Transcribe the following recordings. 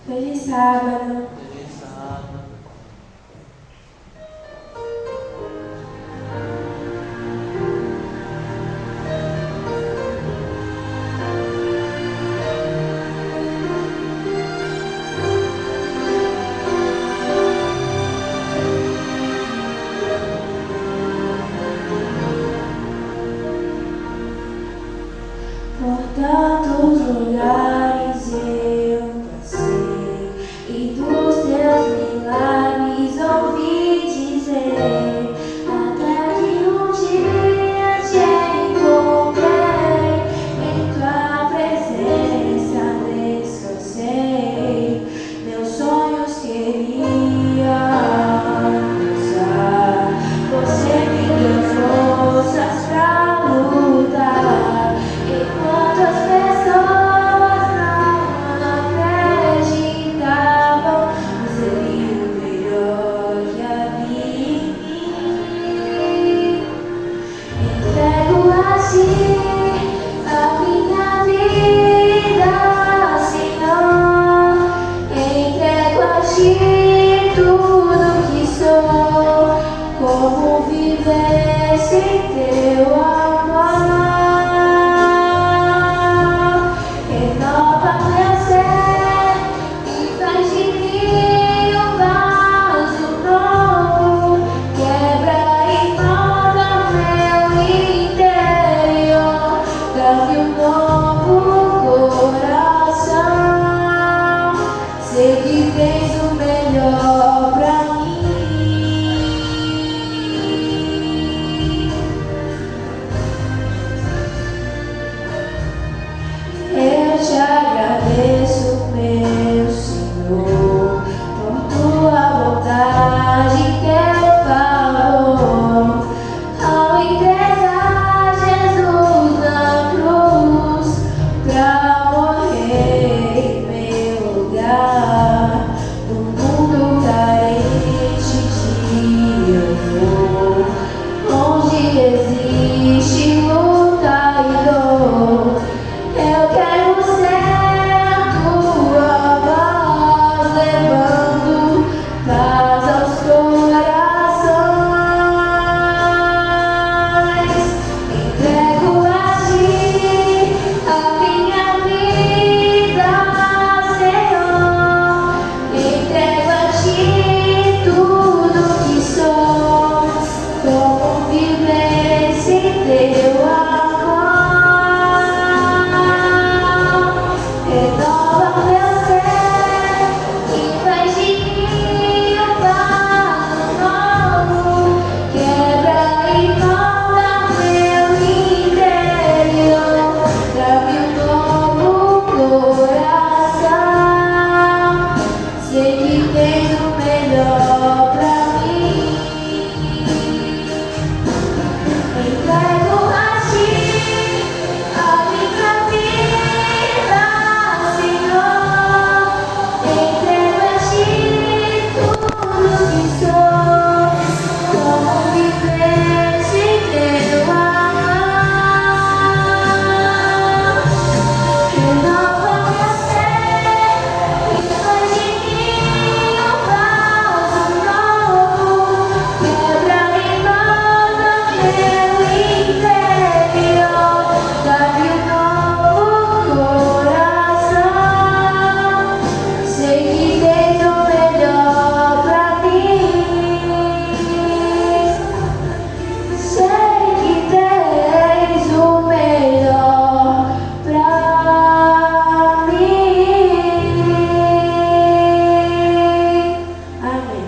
Feliz sábado. Feliz sábado. Por tantos lugares eu passei e dos teus milagres ouvi dizer, até que um dia te encontrei, em tua presença descansei, meus sonhos queria alcançar, você me deu forças pra lutar. Quantas pessoas não acreditavam, você viu o melhor que havia em mim. Entrego a ti a minha vida, Senhor. Entrego a ti tudo que sou. Como viver sem teu amor? Sei que tens o melhor pra mim. Eu te agradeço, meu Senhor, por tua bondade e teu favor. Ao entregar Jesus na cruz pra morrer em meu lugar, no mundo carente de amor, onde existe luta e dor, eu quero ser a tua voz, levando paz aos corações. Entrego a ti a minha vida, Senhor. Entrego a ti tudo que sou. Como viver sem teu amor? Renova meu ser e faz de mim um vaso novo. Quebra e molda meu interior. Dá-me novo coração. Sei que tens o melhor pra mim. Entrego a ti a minha vida, Senhor. Entrego a ti tudo que sou. Como viver sem teu amor? Renova meu ser e faz de mim um vaso novo. Quebra e molda meu interior. Dá-me novo coração. Sei que tens o melhor pra mim. Sei que tens o melhor pra mim. Amém.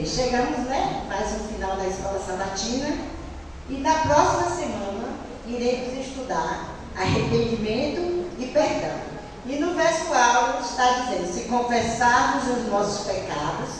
Chegamos, né? Mais um final da Escola Sabatina. E na próxima semana iremos estudar arrependimento e perdão. E no verso áureo está dizendo: se confessarmos os nossos pecados,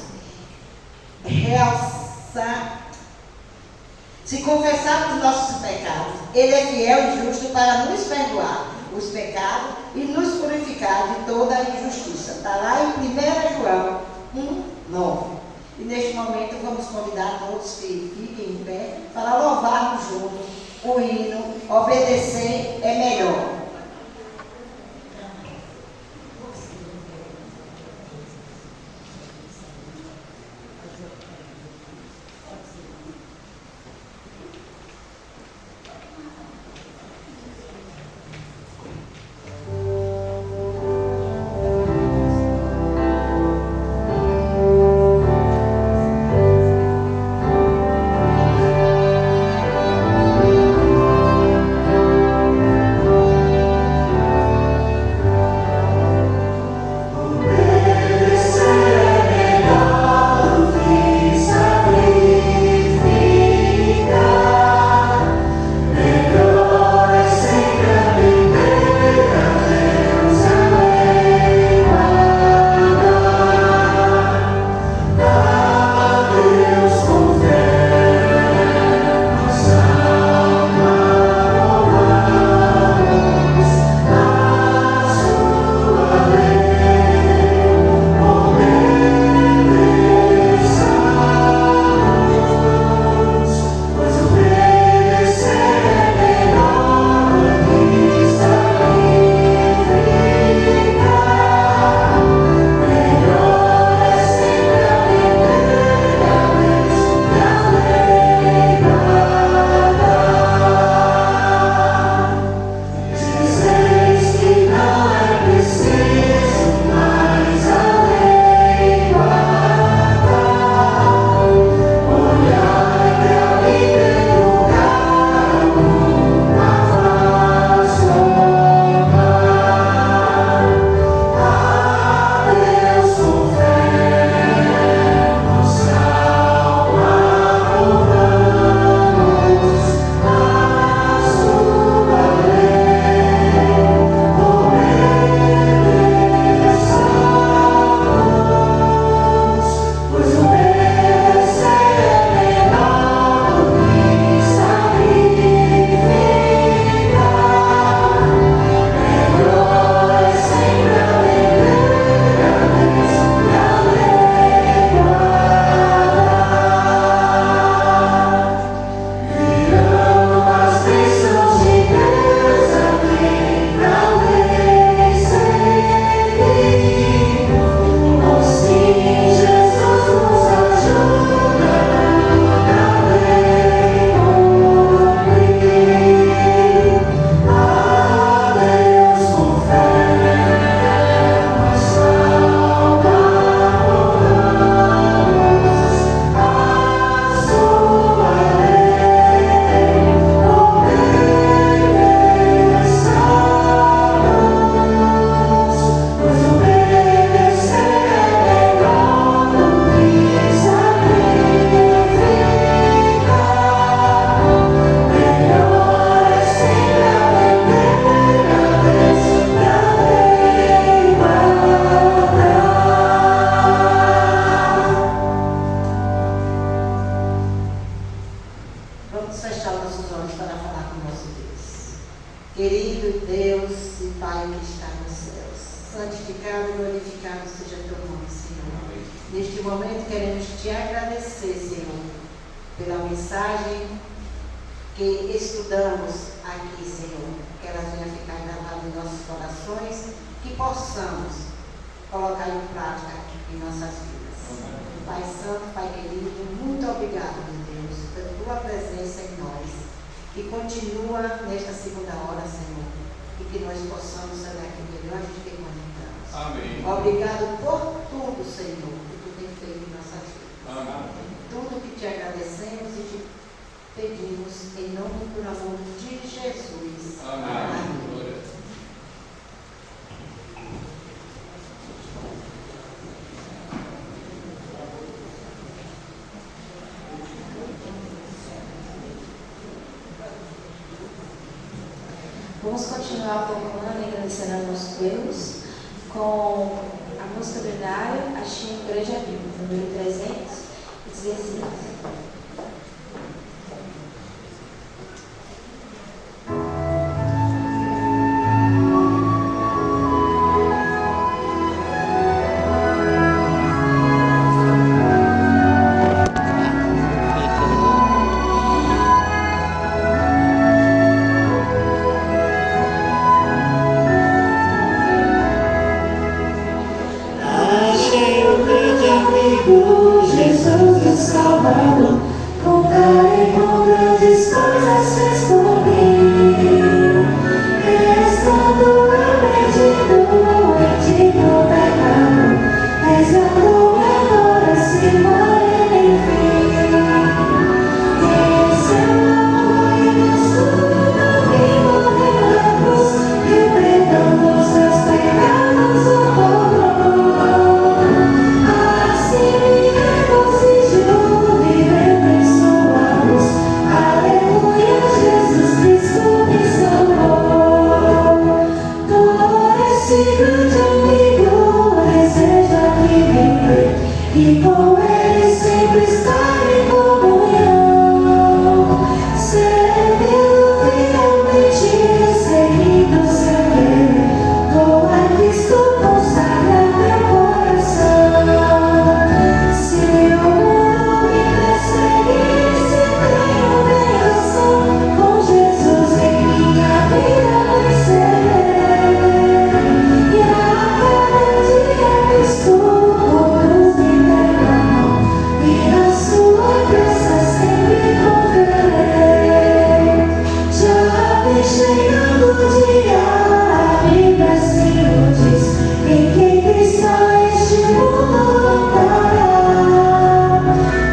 Se confessarmos nossos pecados, Ele é fiel e justo para nos perdoar os pecados e nos purificar de toda a injustiça. Está lá em 1 João 1:9. E neste momento vamos convidar todos que fiquem em pé para louvarmos juntos o hino Obedecer é Melhor. Querido Deus e Pai que está nos céus, santificado e glorificado seja teu nome, Senhor. Amém. Neste momento queremos te agradecer, Senhor, pela mensagem que estudamos aqui, Senhor. Que ela venha ficar gravada em nossos corações, que possamos colocar em prática em nossas vidas. Amém. Pai Santo, Pai querido, muito obrigado, meu Deus, pela tua presença em nós. E continua nesta segunda hora, Senhor, e que nós possamos sair daqui melhor do que quando entramos. Amém. Obrigado por tudo, Senhor, que tu tem feito em nossas vidas. Amém. Tudo que te agradecemos e te pedimos em nome e por amor de Jesus. Amém. Amém. Vamos continuar proclamando e agradecendo ao nosso Deus com a música do Inário, Achei um Grande Amigo, número 316. salvado, contarei com grandes coisas fez por mim. Estando eu perdido, doente no pecado, resgatou agora se morrer enfim. E seu amor imenso me morreu na cruz, e o perdão dos seus pecados o cobrou. Assim me regozijo, vivendo em sua luz. Aleluia, Jesus Cristo me salvou. Todo esse grande amigo deseja me viver e com ele sempre estar em comunhão, servindo fielmente, seguindo seu querer. Vou a Cristo consagrar meu coração. Se o mundo me perseguisse, tenho bênção, com Jesus em minha vida vencerei. E a cada dia Cristo conduz me pega a mão, e na sua graça sempre confiarei. Já vem chegando o dia, a Bíblia assim o diz, em quem cristão este mundo não dará.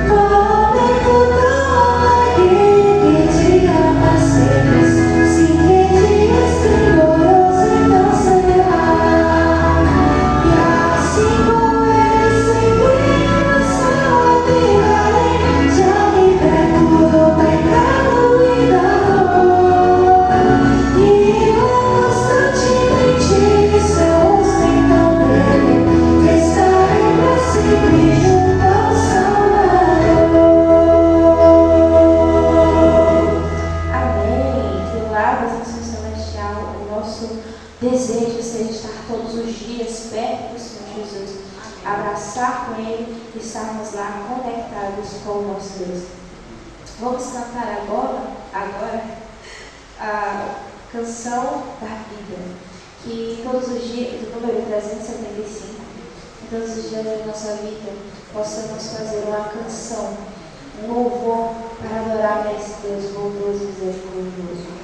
Momento tão alegre, que dia mais feliz, sim, que dia estrendoso então será. E assim com ele sempre no céu habitarei, já liberto do pecado e da dor. E constantemente seu rosto então verei, estarei para sempre junto ao Salvador. Amém. Que lá da Nação Celestial, o nosso desejo seja estar todos os dias perto do Senhor Jesus, abraçar com Ele e estarmos lá conectados com o nosso Deus. Vamos cantar agora a canção da vida, que todos os dias, do número 375, que todos os dias da nossa vida possamos fazer uma canção, um louvor para adorar a esse Deus bondoso e misericordioso.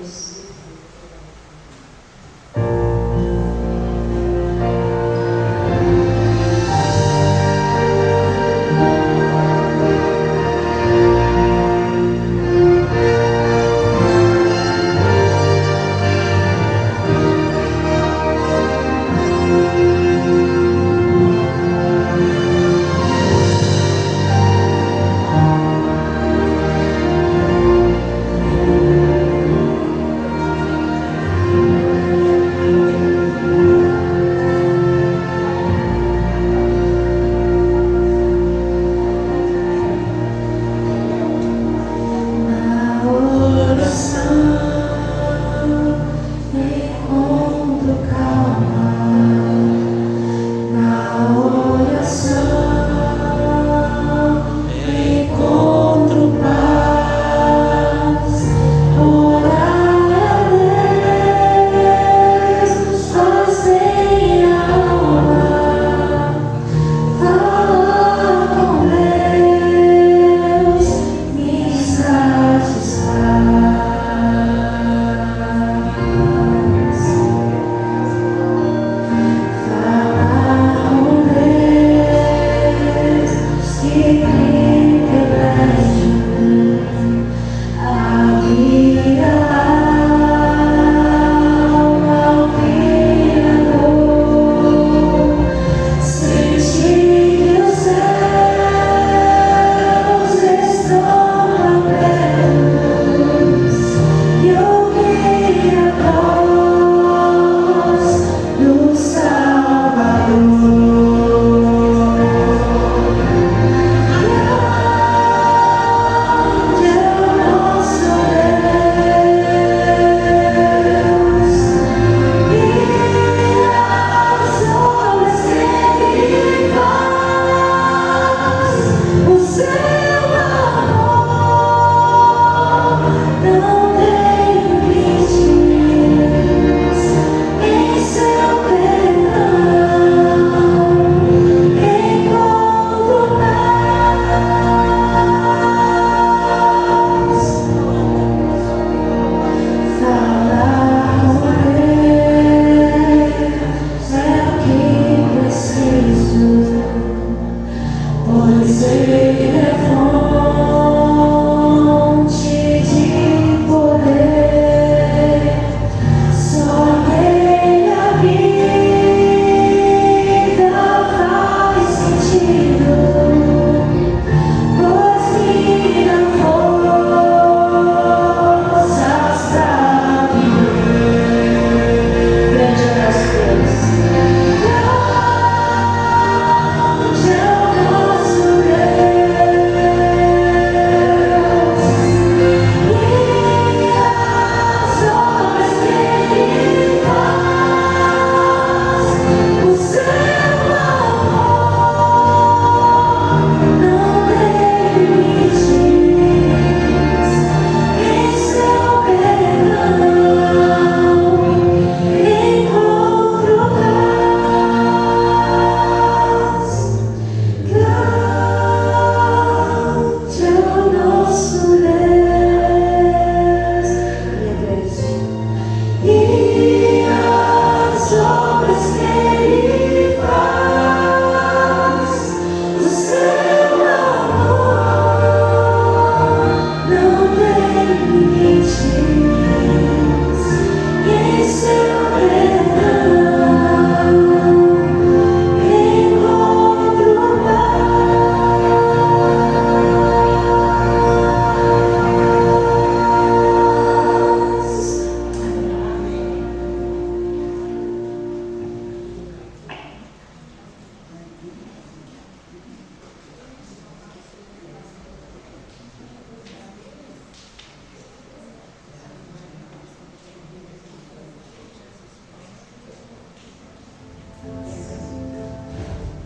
Jesus.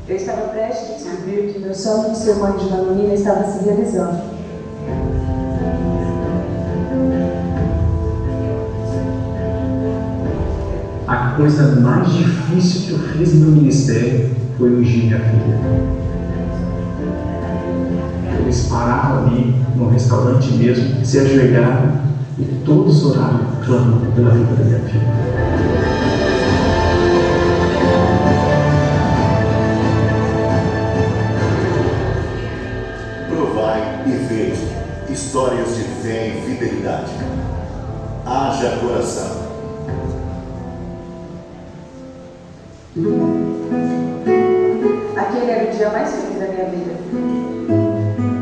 Eu estava prestes a descobrir que meu sonho de ser mãe de uma menina estava se realizando. A coisa mais difícil que eu fiz no meu ministério foi ungir minha filha. Eles pararam ali, no restaurante mesmo, se ajoelharam e todos oraram por clamando pela vida da minha filha. Provai e vede histórias de fé e fidelidade. Haja coração. Aquele era o dia mais feliz da minha vida.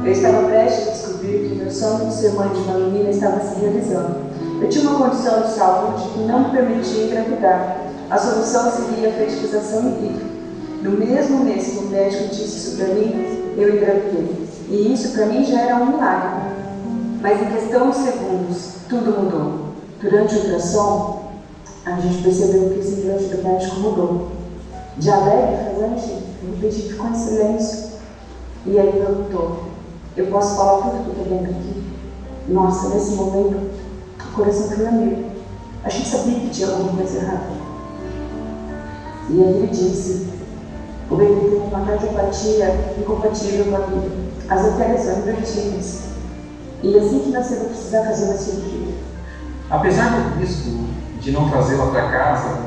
Eu estava prestes a descobrir que meu sonho de ser mãe de uma menina estava se realizando. Eu tinha uma condição de saúde que não me permitia engravidar. A solução seria a fertilização in vitro. No mesmo mês que o médico disse isso para mim, eu engravidei. E isso para mim já era um milagre. Mas em questão de segundos, tudo mudou. Durante o ultrassom, a gente percebeu que o semblante do médico mudou. De alegre e falante, de repente ficou em silêncio. E aí perguntou: eu posso falar tudo que está dentro aqui? Nossa, nesse momento, o coração foi a mil. A gente sabia que tinha alguma coisa errada. E aí ele disse: o bebê tem uma cardiopatia incompatível com a vida. As artérias são invertidas. E assim que nascer, vai precisar fazer uma cirurgia. Apesar do risco de não trazê-la para casa,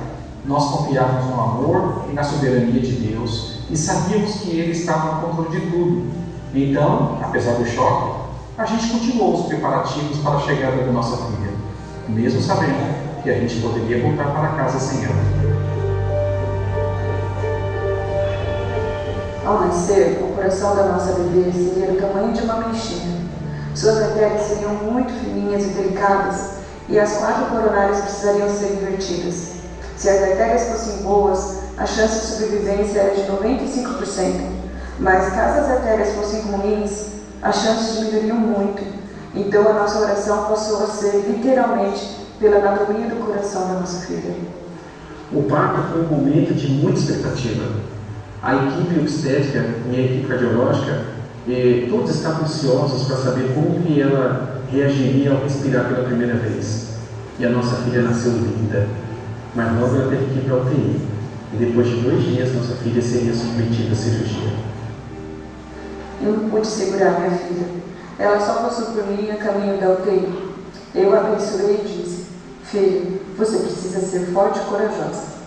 nós confiávamos no amor e na soberania de Deus e sabíamos que Ele estava no controle de tudo. Então, apesar do choque, a gente continuou os preparativos para a chegada da nossa filha, mesmo sabendo que a gente poderia voltar para casa sem ela. Ao nascer, o coração da nossa bebê seria do tamanho de uma mexinha. Suas artérias seriam muito fininhas e delicadas e as 4 coronárias precisariam ser invertidas. Se as artérias fossem boas, a chance de sobrevivência era de 95%, mas caso as artérias fossem ruins, as chances diminuiriam muito. Então a nossa oração passou a ser literalmente pela anatomia do coração da nossa filha. O parto foi um momento de muita expectativa. A equipe obstétrica e a equipe cardiológica, todos estavam ansiosos para saber como que ela reagiria ao respirar pela primeira vez. E a nossa filha nasceu linda, mas logo ela teve que ir para a UTI. E depois de 2 dias, nossa filha seria submetida à cirurgia. Eu não pude segurar minha filha. Ela só passou por mim a caminho da UTI. Eu a abençoei e disse: filha, você precisa ser forte e corajosa.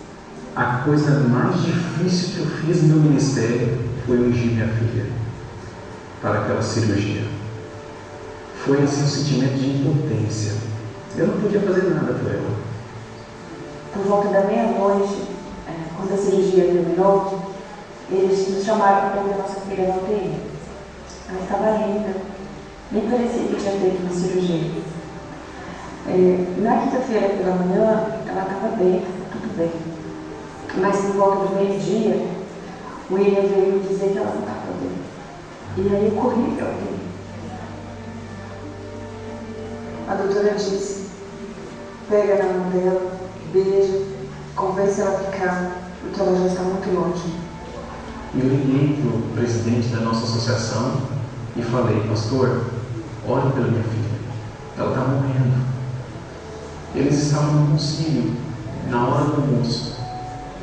A coisa mais difícil que eu fiz no meu ministério foi ungir minha filha para aquela cirurgia. Foi assim um sentimento de impotência. Eu não podia fazer nada por ela. Por volta da meia-noite, quando a cirurgia terminou, eles nos chamaram para ver a nossa filha na UTI. Ela estava linda, nem parecia que tinha feito uma cirurgia. Na quinta-feira pela manhã, ela estava bem, estava tudo bem. Mas por volta do meio-dia, o William veio me dizer que ela não estava bem. E aí eu corri para ele. A doutora disse: pega na mão dela, beija, convence ela a ficar, porque ela já está muito longe. Eu liguei para o presidente da nossa associação e falei: pastor, ore pela minha filha, ela está morrendo. Eles estavam no concílio, na hora do almoço.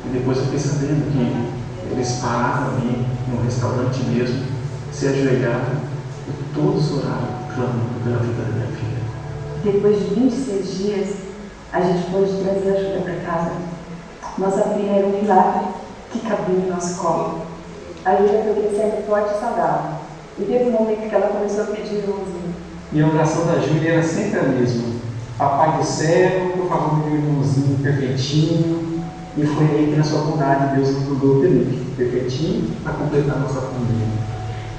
E depois eu fiquei sabendo que eles pararam ali, no restaurante mesmo, se ajoelharam e todos oraram, clamando pela vida da minha filha. Depois de 26 dias, a gente pôde trazer ajuda para casa. Nossa filha era um milagre que cabia no nosso colo. A Júlia foi crescendo forte e saudável. E teve um momento que ela começou a pedir irmãozinho. E a oração da Júlia era sempre a mesma: Papai do céu, por favor, meu irmãozinho perfeitinho. E foi aí que na sua bondade Deus nos mandou o Felipe, perfeitinho, para completar a nossa família.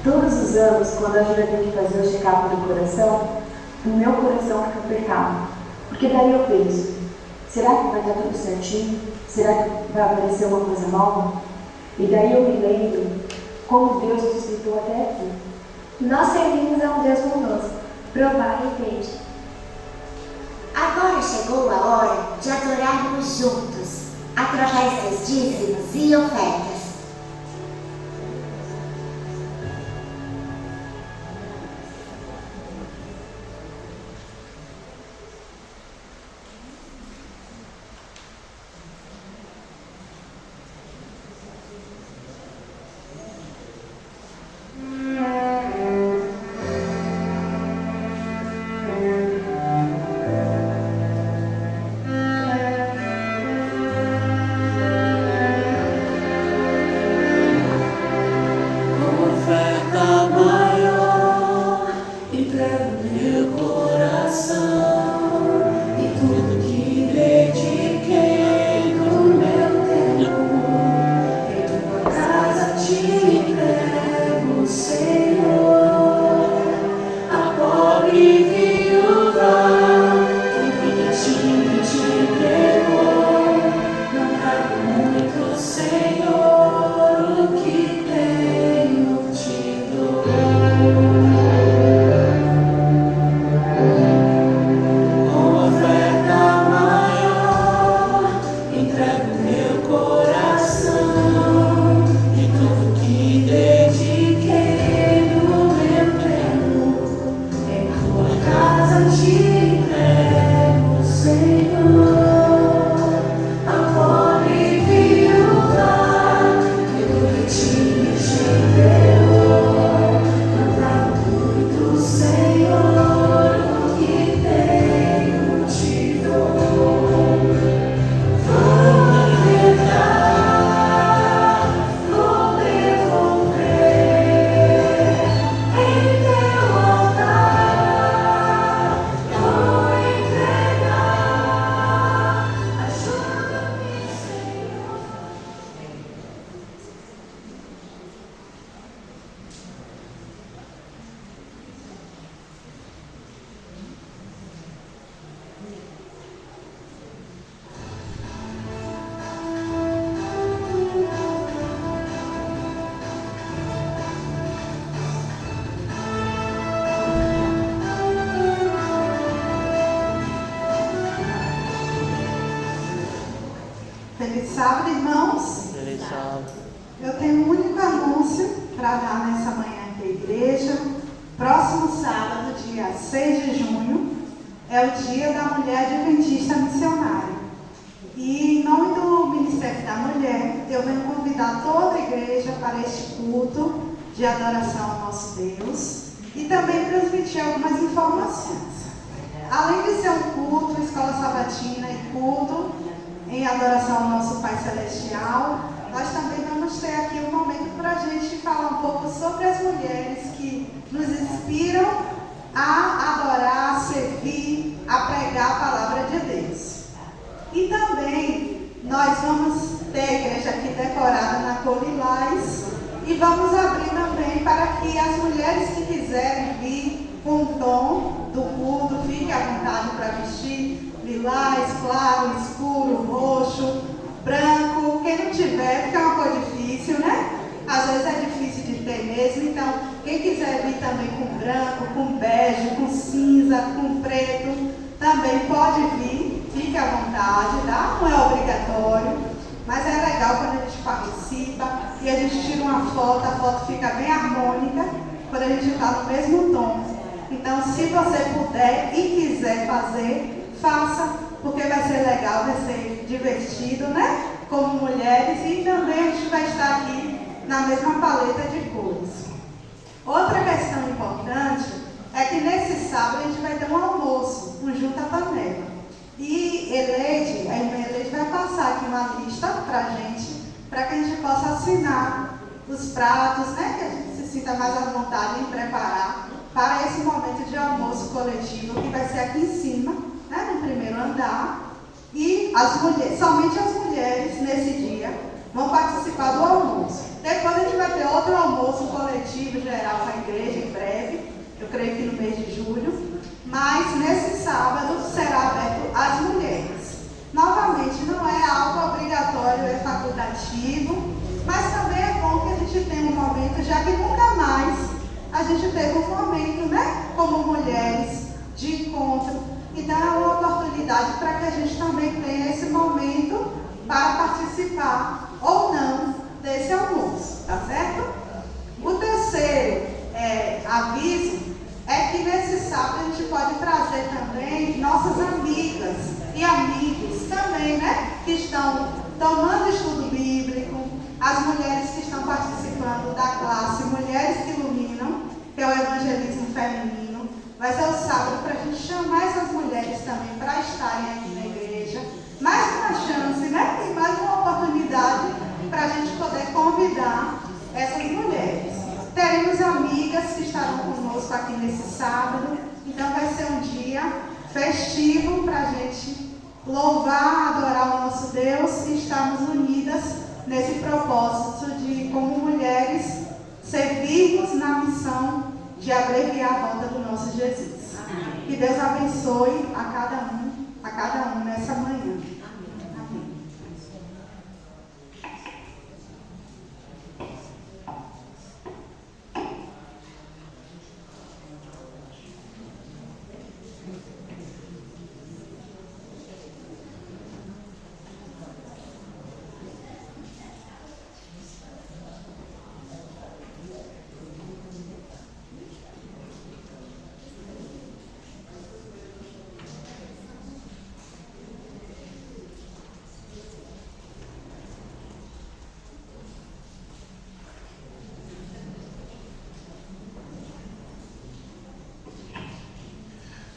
Todos os anos, quando a Júlia tem que fazer o check-up do coração, o meu coração fica apertado. Porque daí eu penso: será que vai estar tudo certinho? Será que vai aparecer uma coisa nova? E daí eu me lembro como Deus nos visitou até aqui. Nós servimos a um Deus bondoso. Provai e vede. Agora chegou a hora de adorarmos juntos, através dos dízimos e ofertas. Feliz sábado, irmãos. Feliz sábado. Eu tenho um único anúncio para dar nessa manhã aqui à igreja. Próximo sábado, dia 6 de junho, é o Dia da Mulher Adventista Missionária. E em nome do Ministério da Mulher, eu venho convidar toda a igreja para este culto de adoração ao nosso Deus e também transmitir algumas informações. Além de ser um culto, escola sabatina e culto em adoração ao nosso Pai Celestial, nós também vamos ter aqui um momento para a gente falar um pouco sobre as mulheres que nos inspiram a adorar, a servir, a pregar a palavra de Deus. E também nós vamos ter a igreja aqui decorada na cor lilás e vamos abrir também para que as mulheres que quiserem vir com o tom do culto, fiquem à vontade para vestir lilás, claro, escuro, roxo, branco. Quem não tiver, porque é uma cor difícil, né? Às vezes é difícil de ter mesmo, então quem quiser vir também com branco, com bege, com cinza, com preto, também pode vir, fique à vontade, tá? Não é obrigatório, mas é legal quando a gente participa e a gente tira uma foto, a foto fica bem harmônica quando a gente está no mesmo tom. Então, se você puder e quiser fazer, faça, porque vai ser legal, vai ser divertido, né? Como mulheres, e também a gente vai estar aqui na mesma paleta de cores. Outra questão importante é que nesse sábado a gente vai ter um almoço, um junta-panela. E Eleide, a irmã Eleide vai passar aqui uma lista para que a gente possa assinar os pratos, né? Que a gente se sinta mais à vontade em preparar para esse momento de almoço coletivo, que vai ser aqui em cima, né? No primeiro andar. E somente as mulheres nesse dia vão participar do almoço. Depois a gente vai ter outro almoço coletivo geral com a igreja em breve, eu creio que no mês de julho, mas nesse sábado será aberto às mulheres. Novamente, não é algo obrigatório, é facultativo, mas também é bom que a gente tenha um momento, já que nunca mais a gente teve um momento, né, como mulheres, de encontro. Então é uma oportunidade para que a gente também tenha esse momento para participar ou não desse almoço, tá certo? O terceiro aviso é que nesse sábado a gente pode trazer também nossas amigas e amigos também, né? Que estão tomando estudo bíblico, as mulheres que estão participando da classe Mulheres que Iluminam, que é o evangelismo feminino. Vai ser o sábado para a gente chamar essas mulheres também para estarem aqui na igreja. Mais uma chance, né? E mais uma oportunidade para a gente poder convidar essas mulheres. Teremos amigas que estarão conosco aqui nesse sábado, então vai ser um dia festivo para a gente louvar, adorar o nosso Deus e estarmos unidas nesse propósito de, como mulheres, servirmos na missão de abreviar a volta do nosso Jesus. Que Deus abençoe a cada um nessa manhã.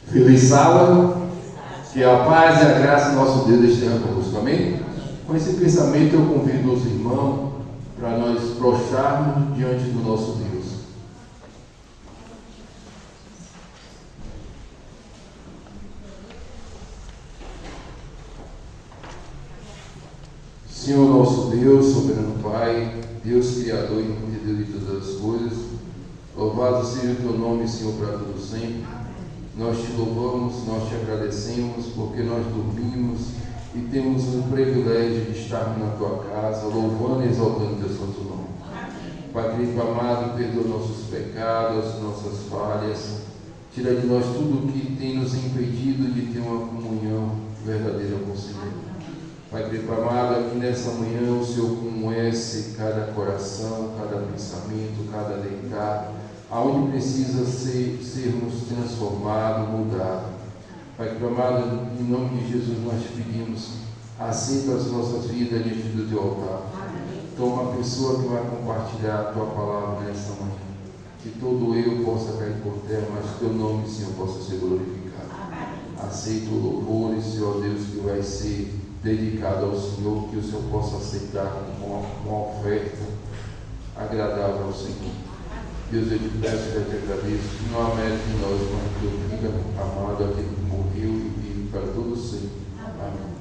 Feliz sábado, que a paz e a graça do nosso Deus estejam convosco, amém? Com esse pensamento eu convido os irmãos para nós prostrarmos diante do nosso Deus. Senhor nosso Deus, soberano Pai, Deus Criador e Deus de todas as coisas, louvado seja o teu nome, Senhor, para todo sempre. Nós te louvamos, nós te agradecemos, porque nós dormimos e temos o privilégio de estarmos na tua casa, louvando e exaltando teu santo nome. Pai querido amado, perdoa nossos pecados, nossas falhas, tira de nós tudo o que tem nos impedido de ter uma comunhão verdadeira com o Senhor. Pai preparado, aqui nessa manhã o Senhor conhece cada coração, cada pensamento, cada deitar, aonde precisa sermos transformados, mudados. Pai amado, em nome de Jesus nós te pedimos, aceita as nossas vidas diante do teu altar. Toma a pessoa que vai compartilhar a tua palavra nessa manhã. Que todo eu possa cair por terra, mas que teu nome, Senhor, possa ser glorificado. Aceita o louvor, Senhor Deus, que vai ser dedicado ao Senhor, que o Senhor possa aceitar como uma oferta agradável ao Senhor. Deus, eu te peço e eu te agradeço, que não há mérito em nós, mas teu filho amado, aquele que morreu e vive para todo sempre. Amém.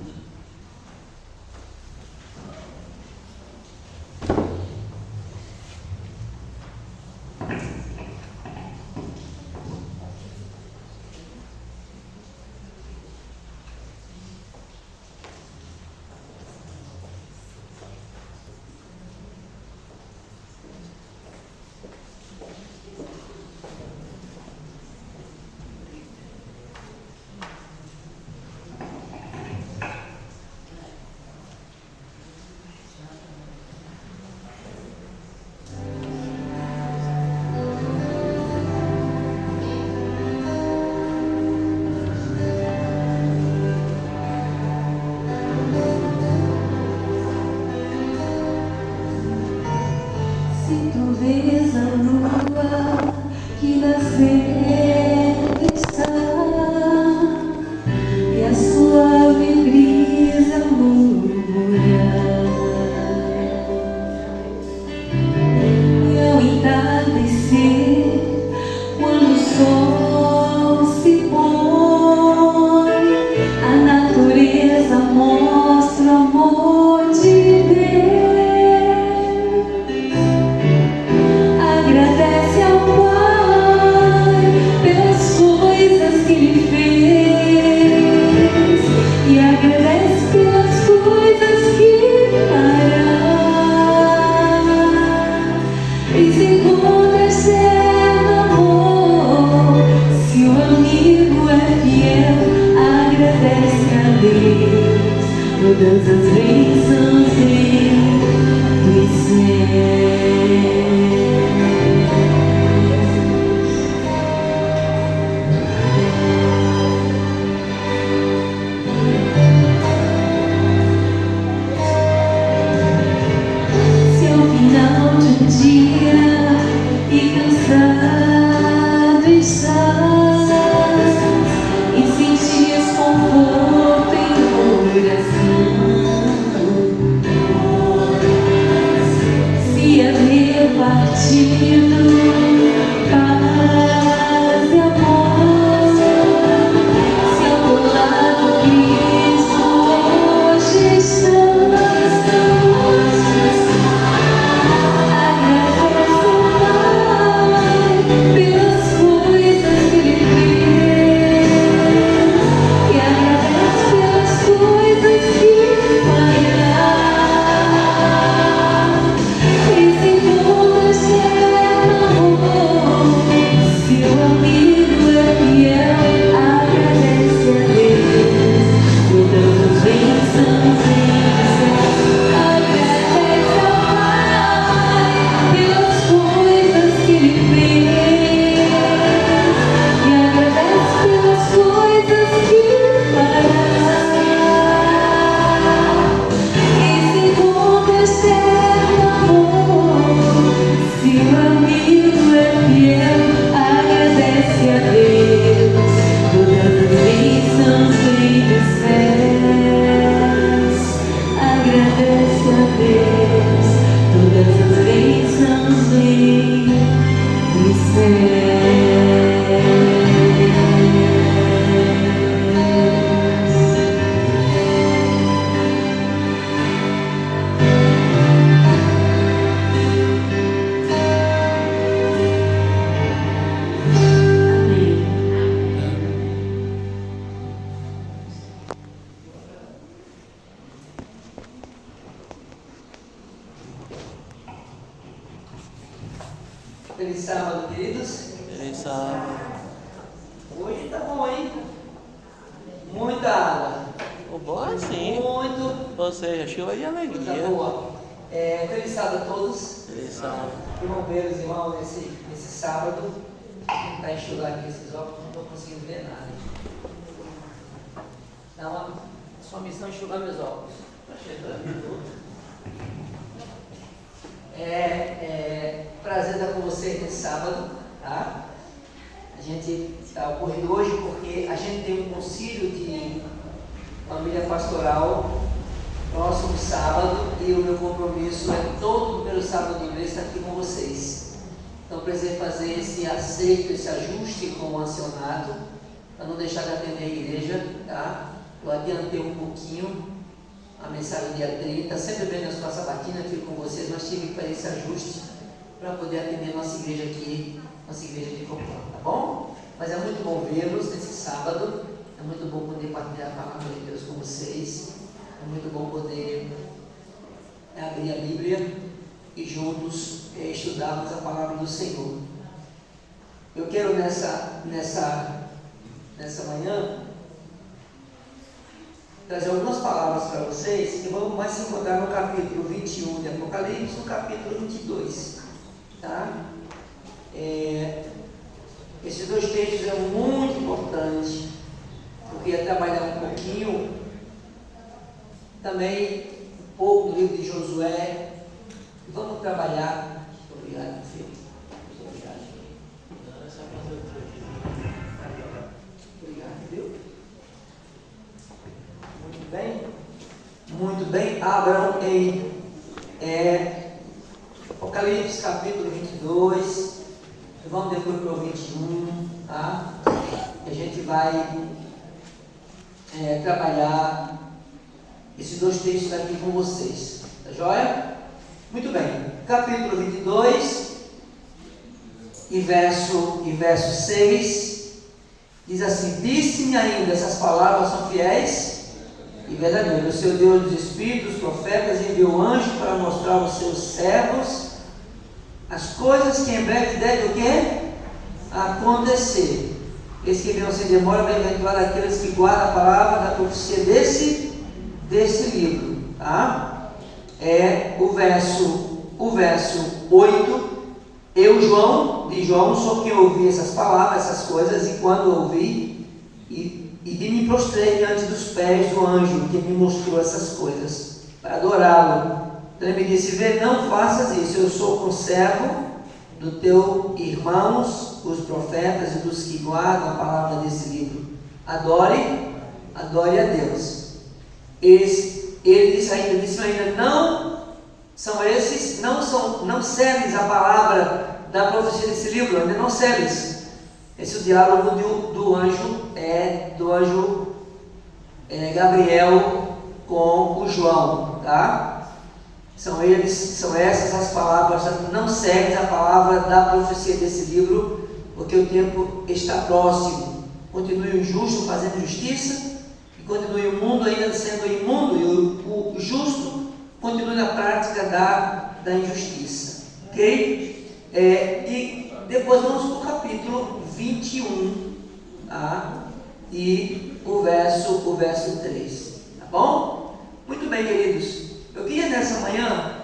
Feliz sábado, queridos. Feliz sábado. Hoje tá bom, hein? Muita água. O bom Sim. Muito. Ou seja, chuva de alegria. Coisa boa. Feliz sábado a todos. Feliz sábado. Que bom ver os irmãos nesse sábado. Vou tentar enxugar aqui esses óculos, não estou conseguindo ver nada. Então, sua missão é enxugar meus óculos. Está chegando. Prazer estar com vocês nesse sábado, tá? A gente está ocorrendo hoje porque a gente tem um concílio de família pastoral próximo sábado e o meu compromisso é todo o primeiro sábado do mês estar aqui com vocês. Então precisei fazer esse aceito, esse ajuste com o acionato para não deixar de atender a igreja, tá? Eu adiantei um pouquinho a mensagem dia 30, sempre bem na escola sabatina, fico com vocês, mas tive que fazer esse ajuste para poder atender nossa igreja aqui, nossa igreja de Copã, tá bom? Mas é muito bom vê-los nesse sábado, é muito bom poder partilhar a palavra de Deus com vocês, é muito bom poder abrir a Bíblia e juntos estudarmos a palavra do Senhor. Eu quero nessa manhã trazer algumas palavras para vocês que vão mais se encontrar no capítulo 21 de Apocalipse, no capítulo 22, tá? Esses dois textos é muito importante. Eu queria trabalhar um pouquinho também um pouco do livro de Josué. Vamos trabalhar. Muito obrigado, filho. Muito obrigado. Obrigado, viu? Muito bem. Muito bem. Abram em Apocalipse capítulo 22. Vamos depois para o 21, tá? E a gente vai trabalhar esses dois textos aqui com vocês. Tá joia? Muito bem. Capítulo 22 e verso 6 diz assim: Disse-me ainda, essas palavras são fiéis e verdadeiras. O seu Deus dos Espíritos, profetas, enviou anjo para mostrar aos seus servos as coisas que em breve devem o quê? Acontecer. Eis que venham sem demora, bem-aventurado aqueles que guardam a palavra da profecia desse livro, tá? O verso 8. Eu, João, sou quem ouvi essas palavras, essas coisas, e quando ouvi, e me prostrei diante dos pés do anjo que me mostrou essas coisas, para adorá-lo. Então ele me disse: vê, não faças isso, eu sou conservo do teu irmãos, os profetas e dos que guardam a palavra desse livro. Adore a Deus. Ele disse ainda, não são esses, não seles a palavra da profecia desse livro, ainda não seles. Esse é o diálogo do anjo Gabriel com o João, tá? São essas as palavras, não seles a palavra da profecia desse livro, porque o tempo está próximo. Continue o justo fazendo justiça, e continue o mundo ainda sendo imundo, e o justo continue na prática da injustiça. Ok? E depois vamos para o capítulo 21, tá? E o verso 3. Tá bom? Muito bem, queridos. Eu queria nessa manhã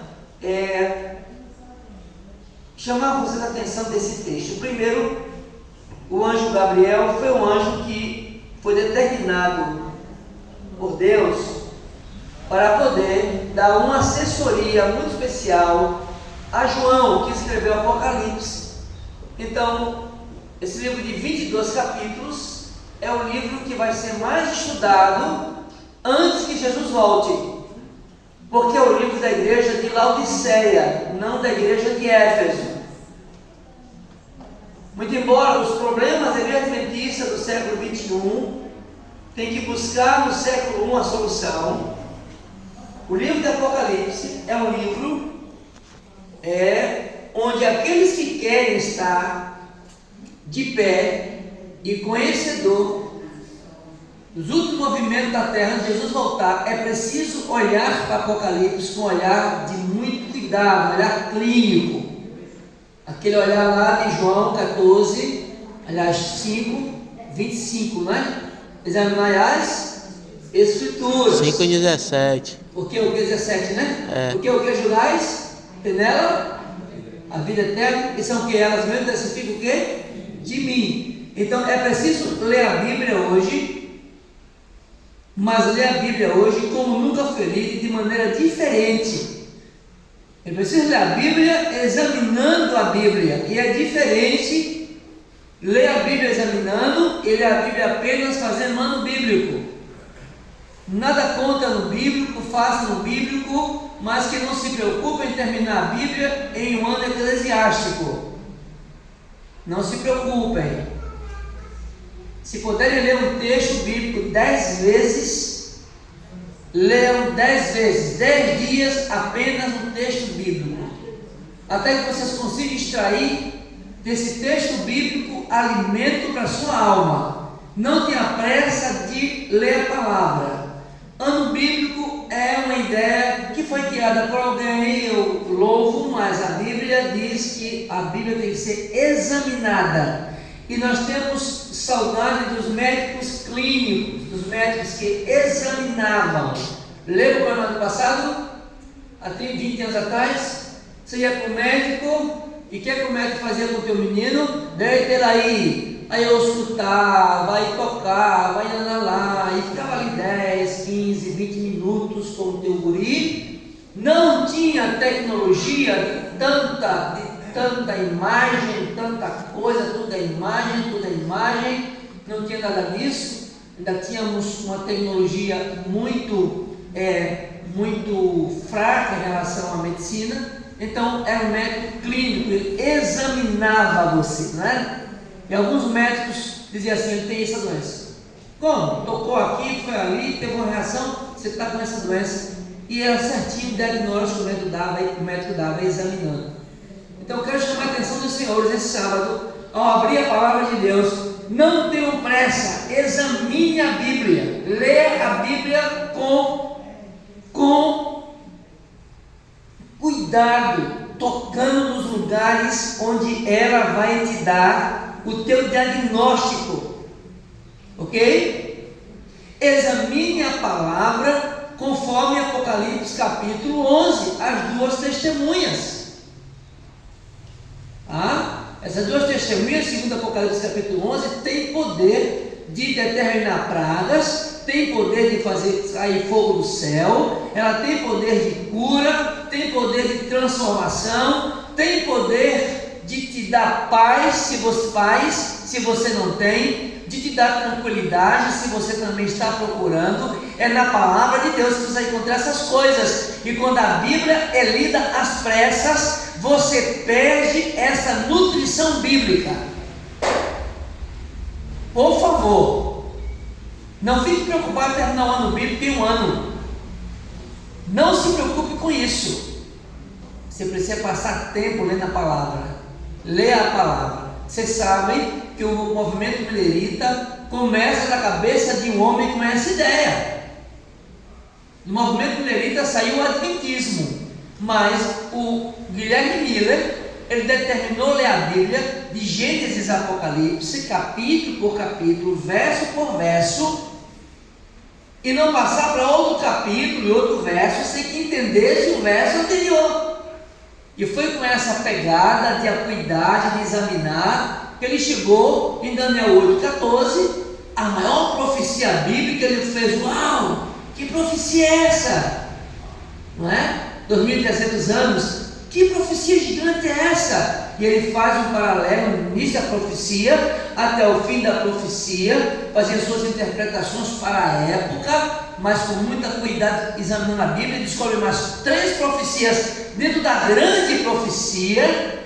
chamar vocês a atenção desse texto. Primeiro, o anjo Gabriel foi um anjo que foi determinado por Deus para poder dar uma assessoria muito especial a João, que escreveu Apocalipse. Então, esse livro de 22 capítulos é o livro que vai ser mais estudado antes que Jesus volte, porque é o livro da igreja de Laodiceia, não da igreja de Éfeso. Muito embora os problemas da igreja adventista do século 21 tem que buscar no século 1 a solução, o livro de Apocalipse é um livro onde aqueles que querem estar de pé e conhecedor dos últimos movimentos da terra, antes de Jesus voltar, é preciso olhar para Apocalipse com um olhar de muito cuidado, um olhar clínico. Aquele olhar lá de João 14, aliás 5, 25, né? Examinai as Escrituras. 5:17. Porque o que 17, né? É. Porque o que julgais? Tem nela a vida eterna, e são que elas mesmas testificam o quê? De mim. Então é preciso ler a Bíblia hoje, mas ler a Bíblia hoje como nunca foi lido, de maneira diferente. É preciso ler a Bíblia examinando a Bíblia, e é diferente ler a Bíblia examinando e ler a Bíblia apenas fazendo mano bíblico. Nada contra no bíblico, faça no bíblico, mas que não se preocupe em terminar a Bíblia em um ano eclesiástico. Não se preocupem. Se puderem ler um texto bíblico 10 vezes, leiam 10 vezes, 10 dias apenas um texto bíblico, até que vocês consigam extrair desse texto bíblico alimento para a sua alma. Não tenha pressa de ler a palavra. Ano bíblico é uma ideia que foi criada por alguém, eu louvo, mas a Bíblia diz que a Bíblia tem que ser examinada. E nós temos saudade dos médicos clínicos, dos médicos que examinavam. Lembra o ano passado? Há 20 anos atrás, você ia para o médico, e o que o médico fazia com o teu menino? Deita ele aí. Aí eu escutava, aí tocava, aí lá, e ficava ali 10, 15, 20 minutos com o teu guri. Não tinha tecnologia de tanta imagem, tanta coisa, tudo é imagem, não tinha nada disso. Ainda tínhamos uma tecnologia muito fraca em relação à medicina. Então era um médico clínico, ele examinava você, não é? E alguns médicos diziam assim: ele tem essa doença. Como? Tocou aqui, foi ali, teve uma reação, você está com essa doença. E era certinho o diagnóstico que o médico dava examinando. Então eu quero chamar a atenção dos senhores esse sábado, ao abrir a palavra de Deus. Não tenham pressa, examine a Bíblia, leia a Bíblia com cuidado, tocando nos lugares onde ela vai te dar o teu diagnóstico, ok? Examine a palavra conforme Apocalipse capítulo 11, as duas testemunhas. Essas duas testemunhas, segundo Apocalipse capítulo 11, têm poder de determinar pragas, tem poder de fazer sair fogo do céu, ela tem poder de cura, tem poder de transformação, tem poder de te dar paz se você não tem, de te dar tranquilidade se você também está procurando. É na palavra de Deus que você vai encontrar essas coisas. E quando a Bíblia é lida às pressas, você perde essa nutrição bíblica. Por favor, não fique preocupado em terminar o ano bíblico em um ano. Não se preocupe com isso. Você precisa passar tempo lendo a palavra. Leia a palavra. Vocês sabem que o movimento milerita começa da cabeça de um homem com essa ideia. Do movimento milerita saiu o adventismo, mas o Guilherme Miller, ele determinou ler a Bíblia de Gênesis a Apocalipse, capítulo por capítulo, verso por verso, e não passar para outro capítulo e outro verso sem que entendesse o verso anterior. E foi com essa pegada de acuidade, de examinar, que ele chegou em Daniel 8,14, a maior profecia bíblica. Ele fez: uau, que profecia é essa? Não é? 2.300 anos, que profecia gigante é essa? E ele faz um paralelo no início da profecia até o fim da profecia, fazendo suas interpretações para a época, mas com muita cuidado, examinando a Bíblia, e descobre mais 3 profecias dentro da grande profecia.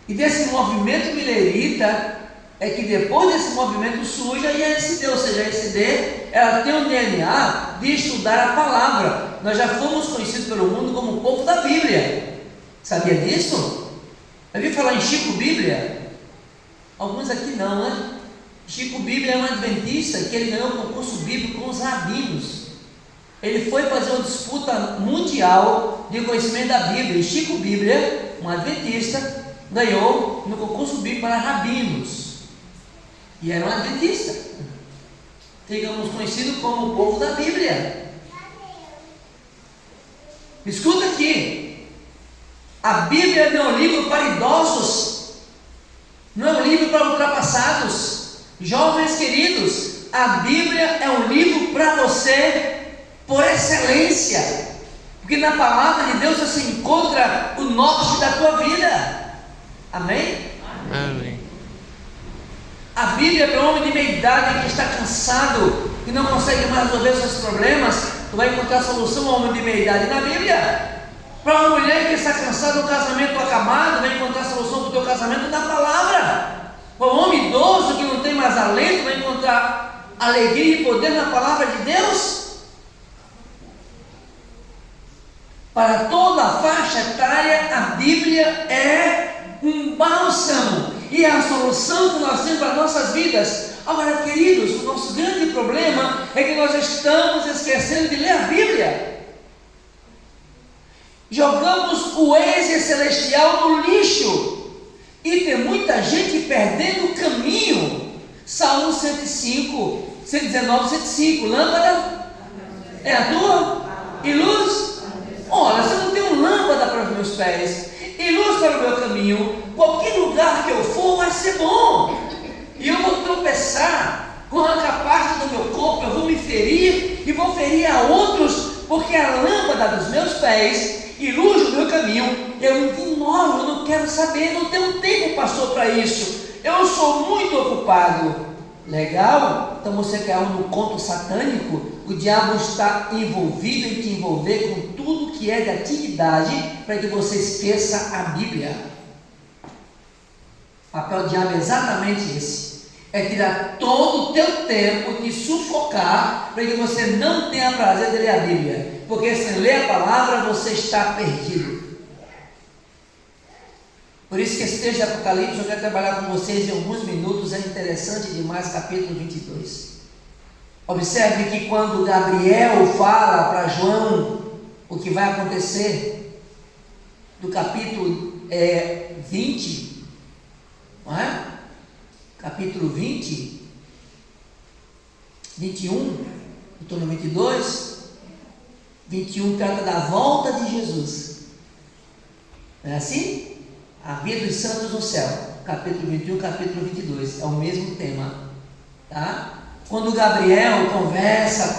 E desse movimento milerita é que depois desse movimento surge a ISD, ou seja, a ISD, ela tem um DNA de estudar a palavra. Nós já fomos conhecidos pelo mundo como o povo da Bíblia. Sabia disso? Já ouviu falar em Chico Bíblia? Alguns aqui não, né? Chico Bíblia é um adventista que ele ganhou um concurso bíblico com os rabinos. Ele foi fazer uma disputa mundial de conhecimento da Bíblia. E Chico Bíblia, um adventista, ganhou no concurso bíblico para rabinos. E era um adventista. ficamos conhecidos como o povo da Bíblia. Escuta aqui, a Bíblia não é um livro para idosos, não é um livro para ultrapassados. Jovens queridos, a Bíblia é um livro para você por excelência, porque na palavra de Deus você encontra o norte da tua vida. Amém? Amém. A Bíblia é para o homem de meia idade que está cansado e não consegue mais resolver seus problemas. Tu vai encontrar a solução ao homem de meia idade na Bíblia. Para uma mulher que está cansada do casamento acabado, vai encontrar a solução para o teu casamento na palavra. Para o homem idoso que não tem mais alento, vai encontrar alegria e poder na palavra de Deus. Para toda a faixa etária, a Bíblia é um bálsamo e é a solução que nós temos para as nossas vidas. Agora, queridos, o nosso grande problema é que nós estamos esquecendo de ler a Bíblia. Jogamos o Waze celestial no lixo e tem muita gente perdendo o caminho. Salmo 105, 119, 105. Lâmpada é a tua e luz. Olha, se eu não tenho lâmpada para os meus pés e luz para o meu caminho, qualquer lugar que eu for vai ser bom. E eu vou tropeçar com arranca parte do meu corpo, eu vou me ferir e vou ferir a outros, porque a lâmpada dos meus pés e luz do meu caminho, eu ignoro, eu não quero saber, não tenho tempo, pastor, para isso. Eu sou muito ocupado. Legal? Então você caiu no conto satânico. O diabo está envolvido em te envolver com tudo que é de atividade para que você esqueça a Bíblia. O papel do diabo é exatamente esse. É tirar todo o teu tempo, te sufocar para que você não tenha prazer de ler a Bíblia. Porque sem ler a palavra você está perdido. Por isso que esse texto de Apocalipse, eu quero trabalhar com vocês em alguns minutos, é interessante demais, capítulo 22. Observe que quando Gabriel fala para João o que vai acontecer, do capítulo 20, não é? Capítulo 20, 21, estou no 22, 21 trata da volta de Jesus. Não é assim? A vida dos santos no céu, capítulo 21, capítulo 22, é o mesmo tema, tá? Quando Gabriel conversa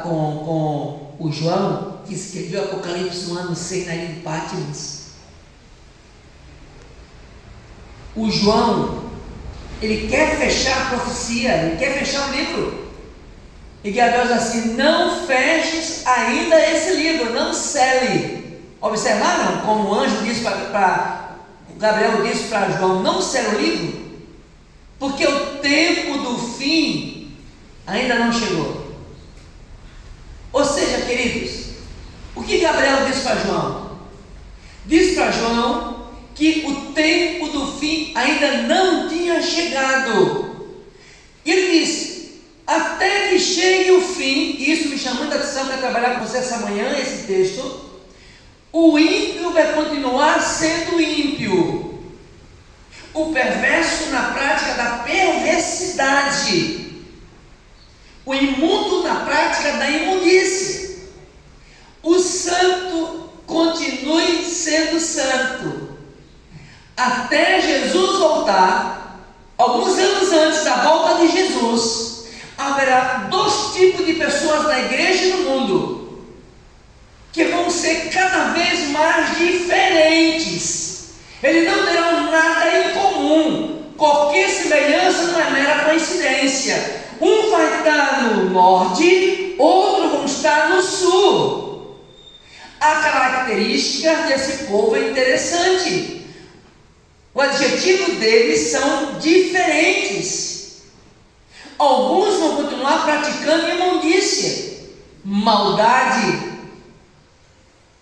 com o João, que escreveu Apocalipse no ano 100 na ilha de Patmos, o João, ele quer fechar a profecia, ele quer fechar o livro, e Gabriel diz assim: não feches ainda esse livro, não cele. Observaram como o anjo disse Gabriel disse para João: não cele o livro, porque o tempo do fim ainda não chegou. Ou seja, queridos, o que Gabriel disse para João? Diz para João que o tempo do fim ainda não tinha chegado. E ele disse: até que chegue o fim, e isso me chamou a atenção para trabalhar com você essa manhã, esse texto, o ímpio vai continuar sendo ímpio, o perverso na prática da perversidade, o imundo na prática da imundície, o santo continue sendo santo, até Jesus voltar. Alguns anos antes da volta de Jesus, haverá dois tipos de pessoas na igreja e no mundo, que vão ser cada vez mais diferentes. Eles não terão nada em comum. Qualquer semelhança não é mera coincidência. Um vai estar no norte, outro vai estar no sul. A característica desse povo é interessante. O adjetivo deles são diferentes. Alguns vão continuar praticando imundícia, maldade,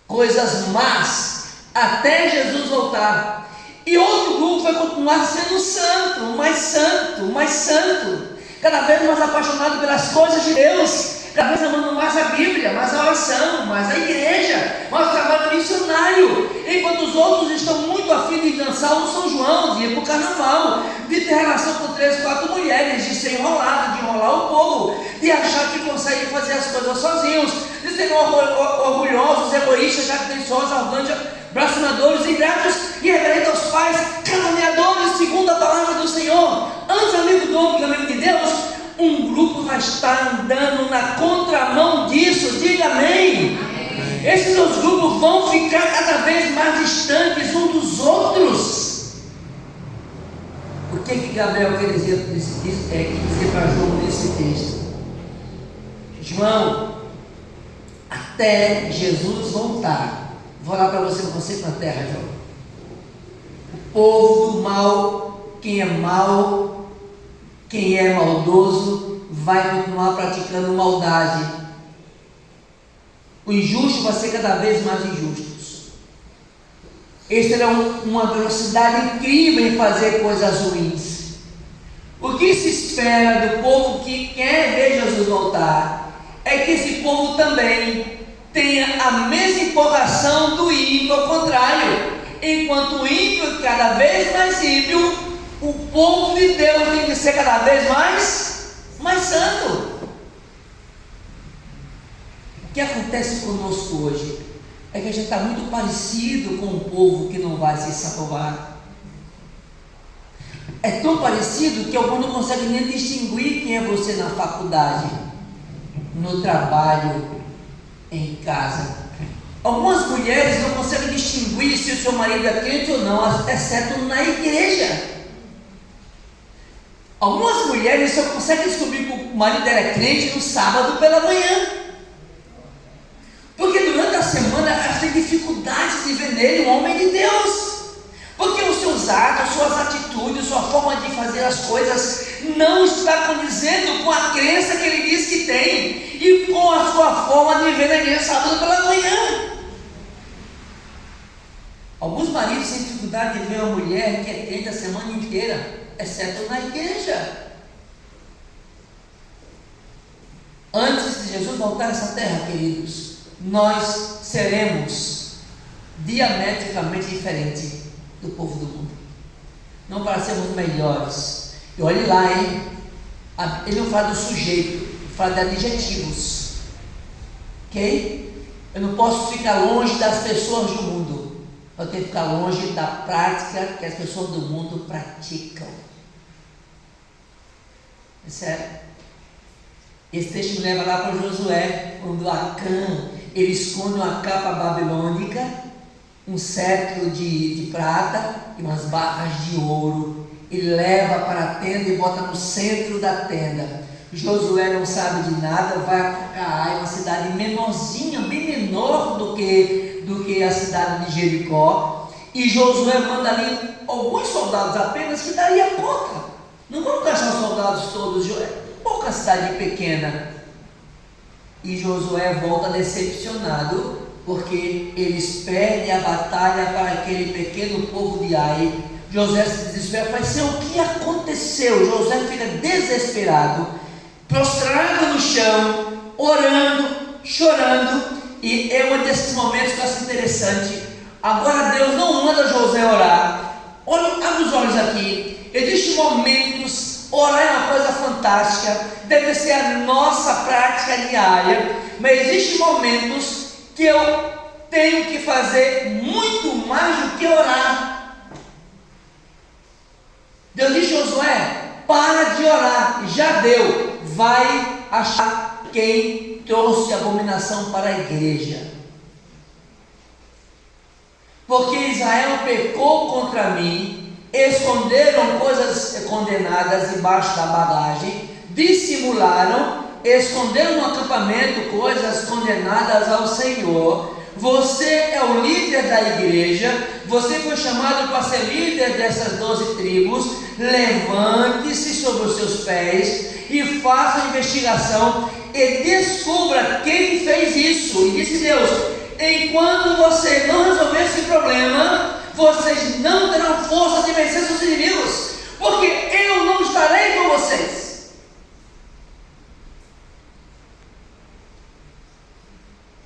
coisas más, até Jesus voltar. E outro grupo vai continuar sendo santo, mais santo, mais santo, cada vez mais apaixonado pelas coisas de Deus, cada vez amando mais a Bíblia, mais a oração, mais a igreja, mais o trabalho missionário. Enquanto os outros estão muito afim de dançar o São João, de ir para o carnaval, de ter relação com 3, 4 mulheres, de ser enrolado, de enrolar o povo, de achar que conseguem fazer as coisas sozinhos, de serem orgulhosos, egoístas, jactanciosos, arrogantes, blasfemadores, ingratos e irreverentes aos pais, caluniadores, segundo a palavra do Senhor. Antes, amigo do homem que amigo de Deus, um grupo vai estar andando na contramão disso. Diga amém. Esses dois grupos vão ficar cada vez mais distantes uns dos outros. O que Gabriel quer dizer para João nesse texto? João, até Jesus voltar, vou lá para você na terra, João. O povo do mal, quem é mal, quem é maldoso, vai continuar praticando maldade. O injusto vai ser cada vez mais injusto. Eles terão uma velocidade incrível em fazer coisas ruins. O que se espera do povo que quer ver Jesus voltar é que esse povo também tenha a mesma empolgação do ímpio, ao contrário. Enquanto o ímpio é cada vez mais ímpio, o povo de Deus tem que ser cada vez mais santo. O que acontece conosco hoje é que a gente está muito parecido com o povo que não vai se salvar. É tão parecido que alguns não conseguem nem distinguir quem é você na faculdade, no trabalho, em casa. Algumas mulheres não conseguem distinguir se o seu marido é crente ou não, exceto na igreja. Algumas mulheres só conseguem descobrir que o marido dela é crente no sábado pela manhã. Porque durante a semana elas têm dificuldades de ver nele um homem de Deus. Porque os seus atos, suas atitudes, sua forma de fazer as coisas não está condizendo com a crença que ele diz que tem e com a sua forma de ver na igreja sábado pela manhã. Alguns maridos têm dificuldade de ver uma mulher que é crente a semana inteira, exceto na igreja. Antes de Jesus voltar a essa terra, queridos, nós seremos diametricamente diferentes do povo do mundo. Não para sermos melhores. E olhe lá, hein? Ele não fala do sujeito, ele fala de adjetivos. Ok? Eu não posso ficar longe das pessoas do mundo. Eu tenho que ficar longe da prática que as pessoas do mundo praticam. É sério? Esse texto me leva lá para Josué, quando Acã, ele esconde uma capa babilônica, um cetro de prata e umas barras de ouro. Ele leva para a tenda e bota no centro da tenda. Josué não sabe de nada, vai a Ai, uma cidade menorzinha, bem menor do que a cidade de Jericó. E Josué manda ali alguns soldados apenas, que daria conta. Não vamos gastar os soldados todos, pouca cidade pequena. E Josué volta decepcionado, porque eles perdem a batalha para aquele pequeno povo de Ai. Josué se desespera, vai ser o que aconteceu? Josué fica desesperado, prostrado no chão, orando, chorando. E é um desses momentos que eu acho interessante. Agora Deus não manda Josué orar. Olha, abre os olhos aqui. Existem momentos, orar é uma coisa fantástica, deve ser a nossa prática diária, mas existem momentos que eu tenho que fazer muito mais do que orar. Deus diz: Josué, para de orar, já deu, vai achar quem trouxe abominação para a igreja. Porque Israel pecou contra mim, esconderam coisas condenadas embaixo da bagagem, dissimularam, esconderam no acampamento coisas condenadas ao Senhor. Você é o líder da igreja, você foi chamado para ser líder dessas 12 tribos. Levante-se sobre os seus pés e faça a investigação e descubra quem fez isso. E disse Deus: enquanto você não resolver esse problema, vocês não terão força de vencer seus inimigos, porque eu não estarei com vocês.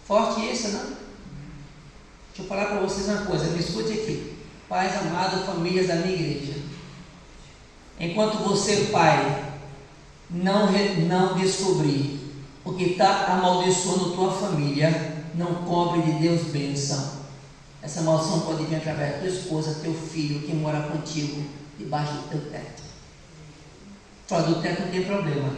Forte isso, não? Deixa eu falar para vocês uma coisa, me escute aqui. Pais amados, famílias da minha igreja. Enquanto você, pai, não descobrir o que está amaldiçoando tua família, não cobre de Deus bênção. Essa maldição pode vir através da tua esposa, teu filho, que mora contigo, debaixo do teu teto. Fora do teto não tem problema,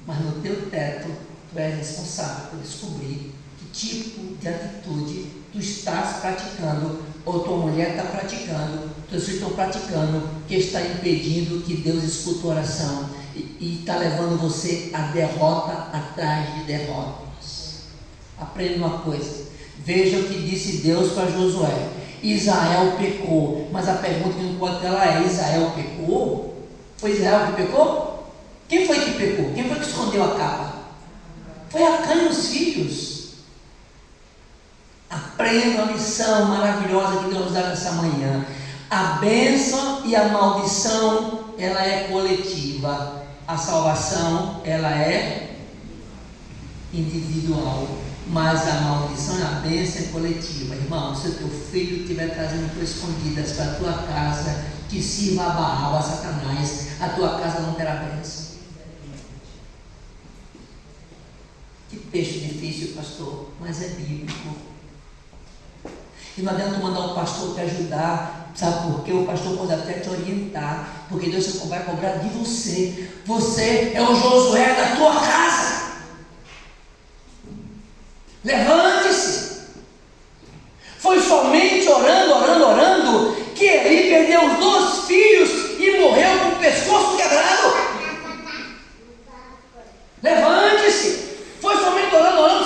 mas no teu teto tu és responsável por descobrir que tipo de atitude tu estás praticando, ou tua mulher está praticando, teus filhos estão praticando, que está impedindo que Deus escute a oração e está levando você a derrota atrás de derrotas. Aprenda uma coisa, veja o que disse Deus para Josué. Israel pecou, mas a pergunta que não pode ter lá é: Israel pecou? Foi Israel que pecou? Quem foi que pecou? Quem foi que escondeu a capa? Foi Acã e os filhos. Aprenda a lição maravilhosa que Deus nos dá nessa manhã. A bênção e a maldição, ela é coletiva. A salvação, ela é individual. Mas a maldição e a bênção é coletiva. Irmão, se o teu filho estiver trazendo coisas escondidas para a tua casa, que sirva a Baal, a Satanás, a tua casa não terá bênção. Que texto difícil, pastor, mas é bíblico. E não adianta mandar um pastor te ajudar, sabe por quê? O pastor pode até te orientar, porque Deus vai cobrar de você. Você é o Josué da tua casa. Levante-se. Foi somente orando, que Eli perdeu os 2 filhos e morreu com o pescoço quebrado. Levante-se. Foi somente orando,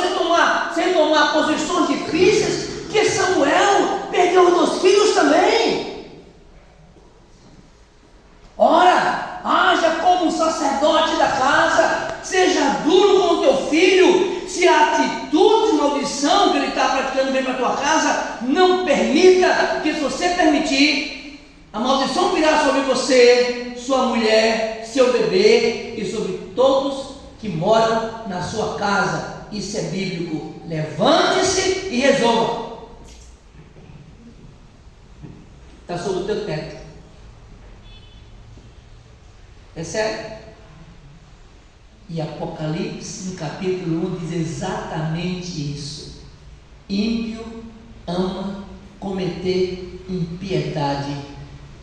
sem tomar posições difíceis, que Samuel perdeu os 2 filhos também. Ora, haja como um sacerdote da casa, seja duro com o teu filho. Se a atitude de maldição que ele está praticando vem para a tua casa, não permita, porque se você permitir, a maldição virá sobre você, sua mulher, seu bebê e sobre todos que moram na sua casa. Isso é bíblico. Levante-se e resolva. Está sobre o teu teto. É sério? E Apocalipse, no capítulo 1, diz exatamente isso. Ímpio ama cometer impiedade,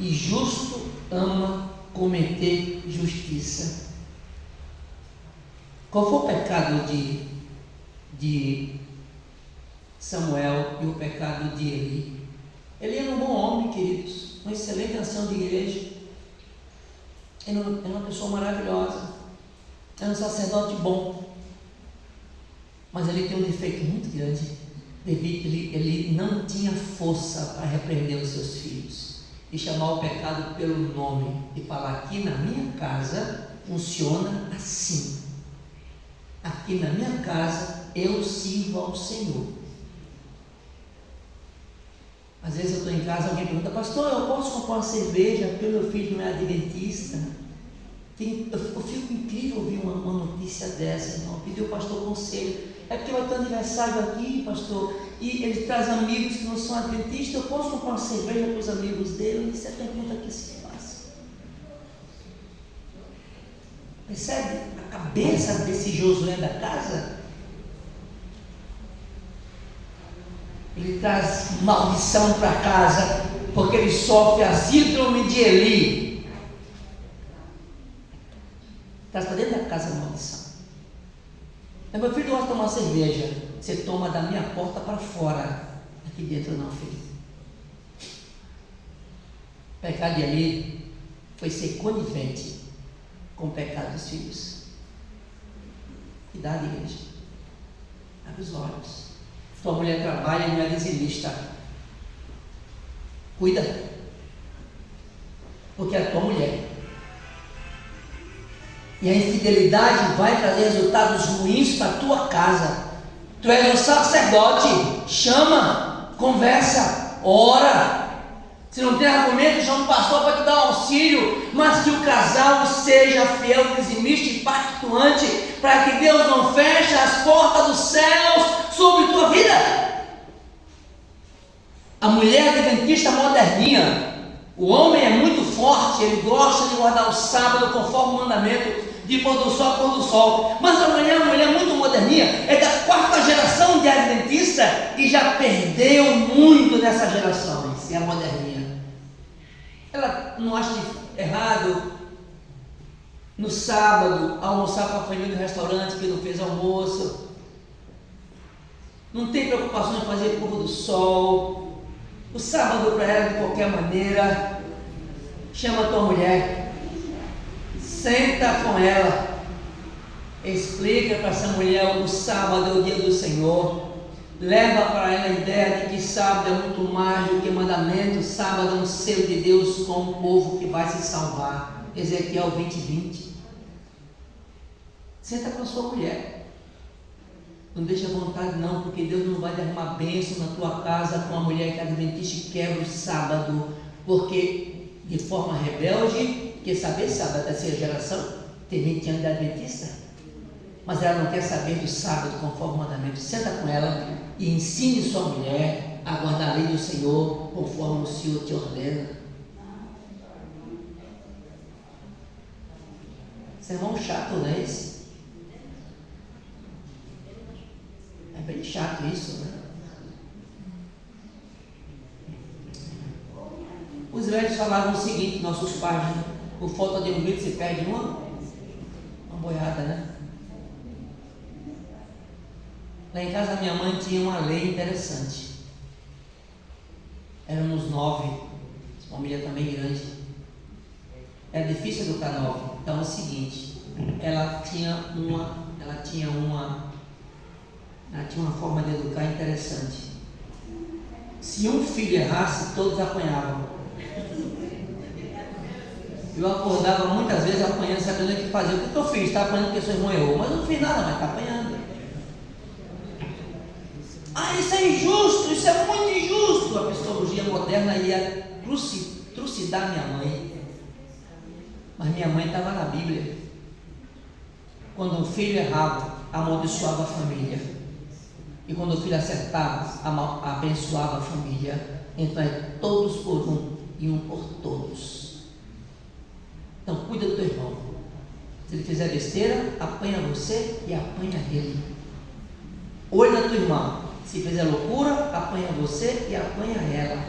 e justo ama cometer justiça. Qual foi o pecado de Samuel e o pecado de Eli? Ele era um bom homem, queridos, uma excelente ancião de igreja, era uma pessoa maravilhosa, era um sacerdote bom, mas ele tem um defeito muito grande. Ele não tinha força para repreender os seus filhos e chamar o pecado pelo nome e falar: aqui na minha casa funciona assim, aqui na minha casa eu sirvo ao Senhor. Às vezes eu estou em casa, alguém pergunta: pastor, eu posso comprar uma cerveja porque o meu filho não é adventista? Eu fico incrível ouvir uma notícia dessa, irmão. Pediu o pastor conselho. É porque vai ter um aniversário aqui, pastor, e ele traz amigos que não são adventistas. Eu posso comprar uma cerveja para os amigos dele? Isso é a pergunta que se faz. Percebe a cabeça desse Josué da casa? Ele traz maldição para casa, porque ele sofre a síndrome de Eli. Traz para dentro da casa a maldição. Meu filho gosta de tomar cerveja. Você toma da minha porta para fora. Aqui dentro não, filho. O pecado de Eli foi ser conivente com o pecado dos filhos. Cuidado, igreja. Abre os olhos. Tua mulher trabalha e não é dizimista. Cuida. Porque é a tua mulher. E a infidelidade vai trazer resultados ruins para a tua casa. Tu és um sacerdote. Chama, conversa, ora. Se não tem argumento, chama um pastor para te dar um auxílio. Mas que o casal seja fiel, dizimista e pactuante, para que Deus não feche as portas dos céus sobre tua vida. A mulher adventista moderninha, o homem é muito forte, ele gosta de guardar o sábado conforme o mandamento de pôr do sol a pôr do sol. Mas a mulher muito moderninha, é da quarta geração de adventista e já perdeu muito dessa geração. Isso é a moderninha. Ela não acha errado no sábado almoçar com a família no restaurante que não fez almoço. Não tem preocupação em fazer pôr do sol. O sábado para ela, de qualquer maneira, chama a tua mulher, senta com ela, explica para essa mulher o sábado é o dia do Senhor, leva para ela a ideia de que sábado é muito mais do que mandamento, sábado é um selo de Deus com o povo que vai se salvar. Ezequiel 20:20. Senta com a sua mulher. Não deixa à vontade não, porque Deus não vai derramar bênção na tua casa com a mulher que é adventista e quebra o sábado, porque de forma rebelde, quer saber sábado da terceira geração, tem 20 anos de adventista, mas ela não quer saber do sábado conforme o mandamento. Senta com ela e ensine sua mulher a guardar a lei do Senhor conforme o Senhor te ordena. Sermão chato, não é esse? É bem chato isso, né? Os velhos falavam o seguinte, nossos pais, né? Por falta de um grito se perde uma boiada, né? Lá em casa minha mãe tinha uma lei interessante. Éramos 9, família também grande. Era difícil educar 9. Então é o seguinte, ela tinha uma forma de educar interessante. Se um filho errasse, todos apanhavam. Eu acordava muitas vezes apanhando, sabendo o que fazer. O que eu fiz? Está apanhando porque seu irmão errou. Mas eu não fiz nada, mas está apanhando. Isso é injusto, isso é muito injusto. A psicologia moderna ia trucidar minha mãe. Mas minha mãe estava na Bíblia. Quando um filho errava, amaldiçoava a família. E quando o filho acertava, abençoava a família. Então é todos por um e um por todos. Então cuida do teu irmão. Se ele fizer besteira, apanha você e apanha ele. Olha na tua irmã. Se fizer loucura, apanha você e apanha ela.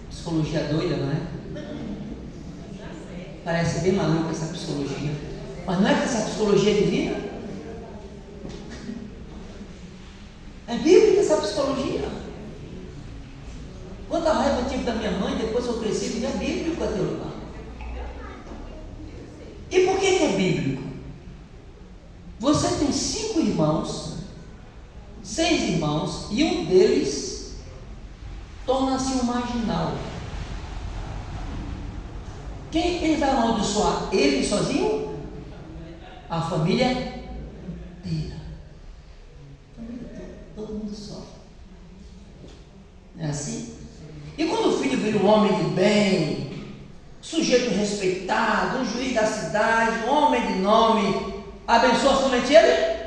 Psicologia doida, não é? Parece bem maluca essa psicologia. Mas não é que essa psicologia é divina? É bíblica essa psicologia. Quanta raiva eu tive da minha mãe, depois eu cresci, é bíblico até lá. E por que é bíblico? Você tem 5 irmãos, 6 irmãos, e um deles torna-se um marginal. Quem vai amaldiçoar? Ele sozinho? A família inteira. Todo mundo sofre. Não é assim? E quando o filho vira um homem de bem, sujeito respeitado, um juiz da cidade, um homem de nome, abençoa somente ele?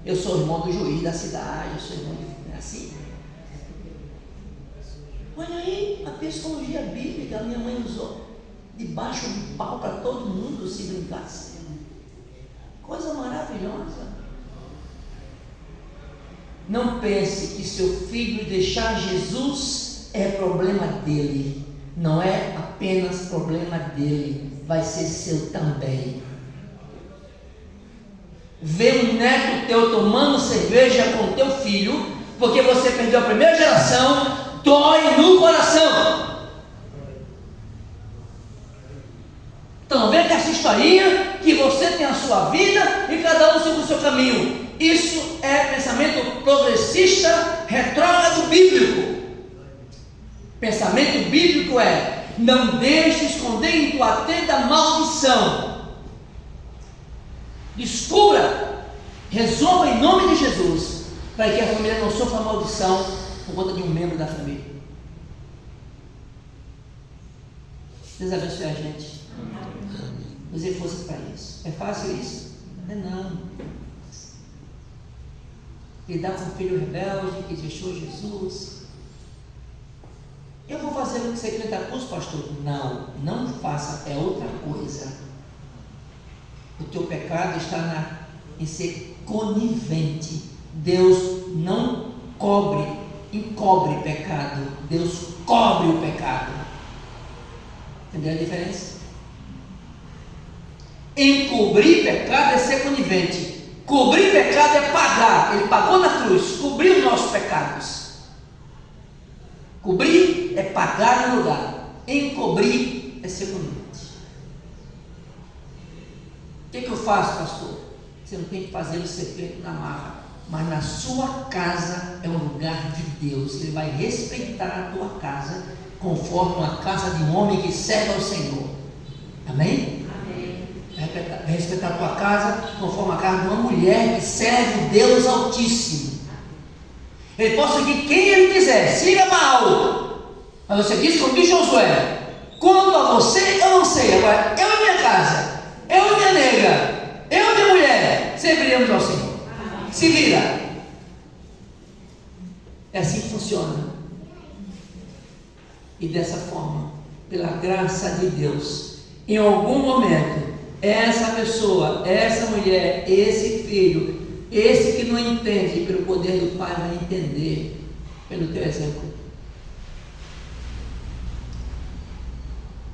Eu sou irmão do juiz da cidade, eu sou irmão de... Não é assim? Olha aí, a psicologia bíblica a minha mãe usou. Debaixo do pau para todo mundo se brincasse. Coisa maravilhosa. Não pense que seu filho deixar Jesus é problema dele. Não é apenas problema dele, vai ser seu também. Ver um neto teu tomando cerveja com teu filho, porque você perdeu a primeira geração, dói no coração. Então vê que essa historinha, que você tem a sua vida e cada um siga o seu caminho. Isso é pensamento progressista, retrógrado bíblico. Pensamento bíblico é: não deixe esconder em tua tenda maldição. Descubra, resolva em nome de Jesus, para que a família não sofra maldição por conta de um membro da família. Deus abençoe a gente. Amém. usei força para isso. É fácil isso? Não é não. Lidar com um filho rebelde que deixou Jesus. Eu vou fazer o que você acredita curso, pastor? Não, não faça, é outra coisa. O teu pecado está em ser conivente. Deus não encobre pecado, Deus cobre o pecado. Entendeu a diferença? Encobrir pecado é ser conivente. Cobrir pecado é pagar. Ele pagou na cruz, cobriu os nossos pecados. Cobrir é pagar no lugar. Encobrir é ser conivente. O que eu faço, pastor? Você não tem que fazer o ser feito na marra, mas na sua casa é um lugar de Deus. Ele vai respeitar a tua casa conforme uma casa de um homem que serve ao Senhor. Amém? Amém. Vai respeitar a tua casa conforme a casa de uma mulher que serve o Deus Altíssimo. Ele pode seguir quem ele quiser, siga Baal, mas você diz como diz Josué: quanto a você eu não sei, agora eu e minha casa, eu e minha nega, eu e minha mulher serviremos ao Senhor. Se vira. É assim que funciona. E dessa forma, pela graça de Deus, em algum momento, essa pessoa, essa mulher, esse filho, esse que não entende, pelo poder do Pai, vai entender pelo teu exemplo.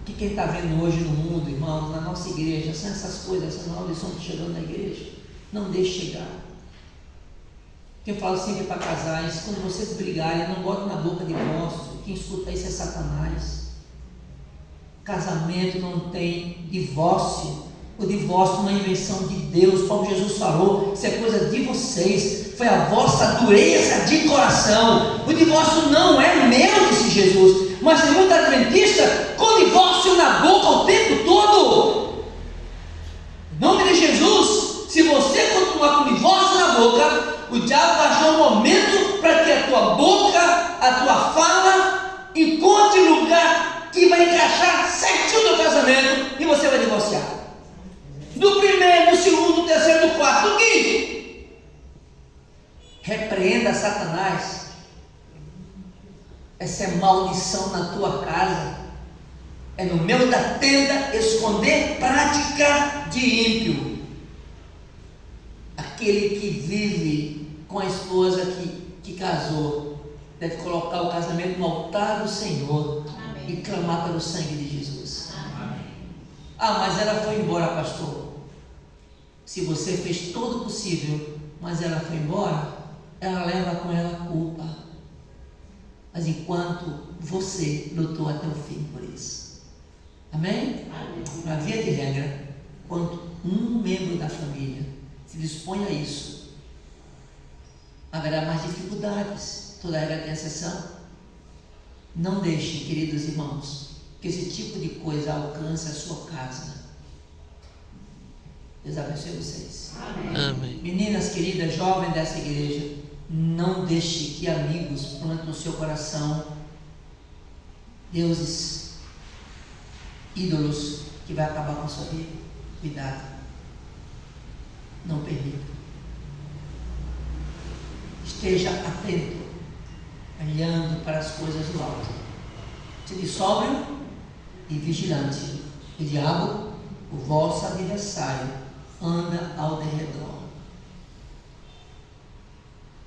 Que quem está vendo hoje no mundo, irmãos, na nossa igreja, são essas coisas, essas maldições que chegando na igreja. Não deixe chegar. Eu falo sempre para casais, quando vocês brigarem, não botem na boca divórcio. Quem escuta isso é Satanás. Casamento não tem divórcio. O divórcio é uma invenção de Deus. Como Jesus falou, isso é coisa de vocês. Foi a vossa dureza de coração. O divórcio não é meu, disse Jesus. Mas tem muita adventista com divórcio na boca o tempo todo. Em nome de Jesus, se você continuar com divórcio na boca, o diabo vai achar um momento para que a tua boca, a tua fala, encontre lugar que vai encaixar certinho no teu casamento e você vai divorciar. No primeiro, no segundo, no terceiro, no quarto, no quinto. Repreenda Satanás. Essa é maldição na tua casa. É no meio da tenda esconder prática de ímpio. Aquele que vive com a esposa que casou deve colocar o casamento no altar do Senhor. Amém. E clamar pelo sangue de Jesus. Amém. Ah, mas ela foi embora, pastor. Se você fez todo o possível, mas ela foi embora, ela leva com ela a culpa. Mas enquanto você lutou até o fim por isso. Amém? Amém. Na via de regra, quando um membro da família se dispõe a isso, haverá mais dificuldades. Toda regra tem exceção. Não deixem, queridos irmãos, que esse tipo de coisa alcance a sua casa. Deus abençoe vocês. Amém. Amém. Meninas queridas, jovens dessa igreja, não deixe que amigos plantem no seu coração deuses, ídolos que vai acabar com a sua vida. Cuidado. Não permita. Esteja atento, olhando para as coisas do alto. Seja sóbrio e vigilante. O diabo, o vosso adversário, anda ao derredor.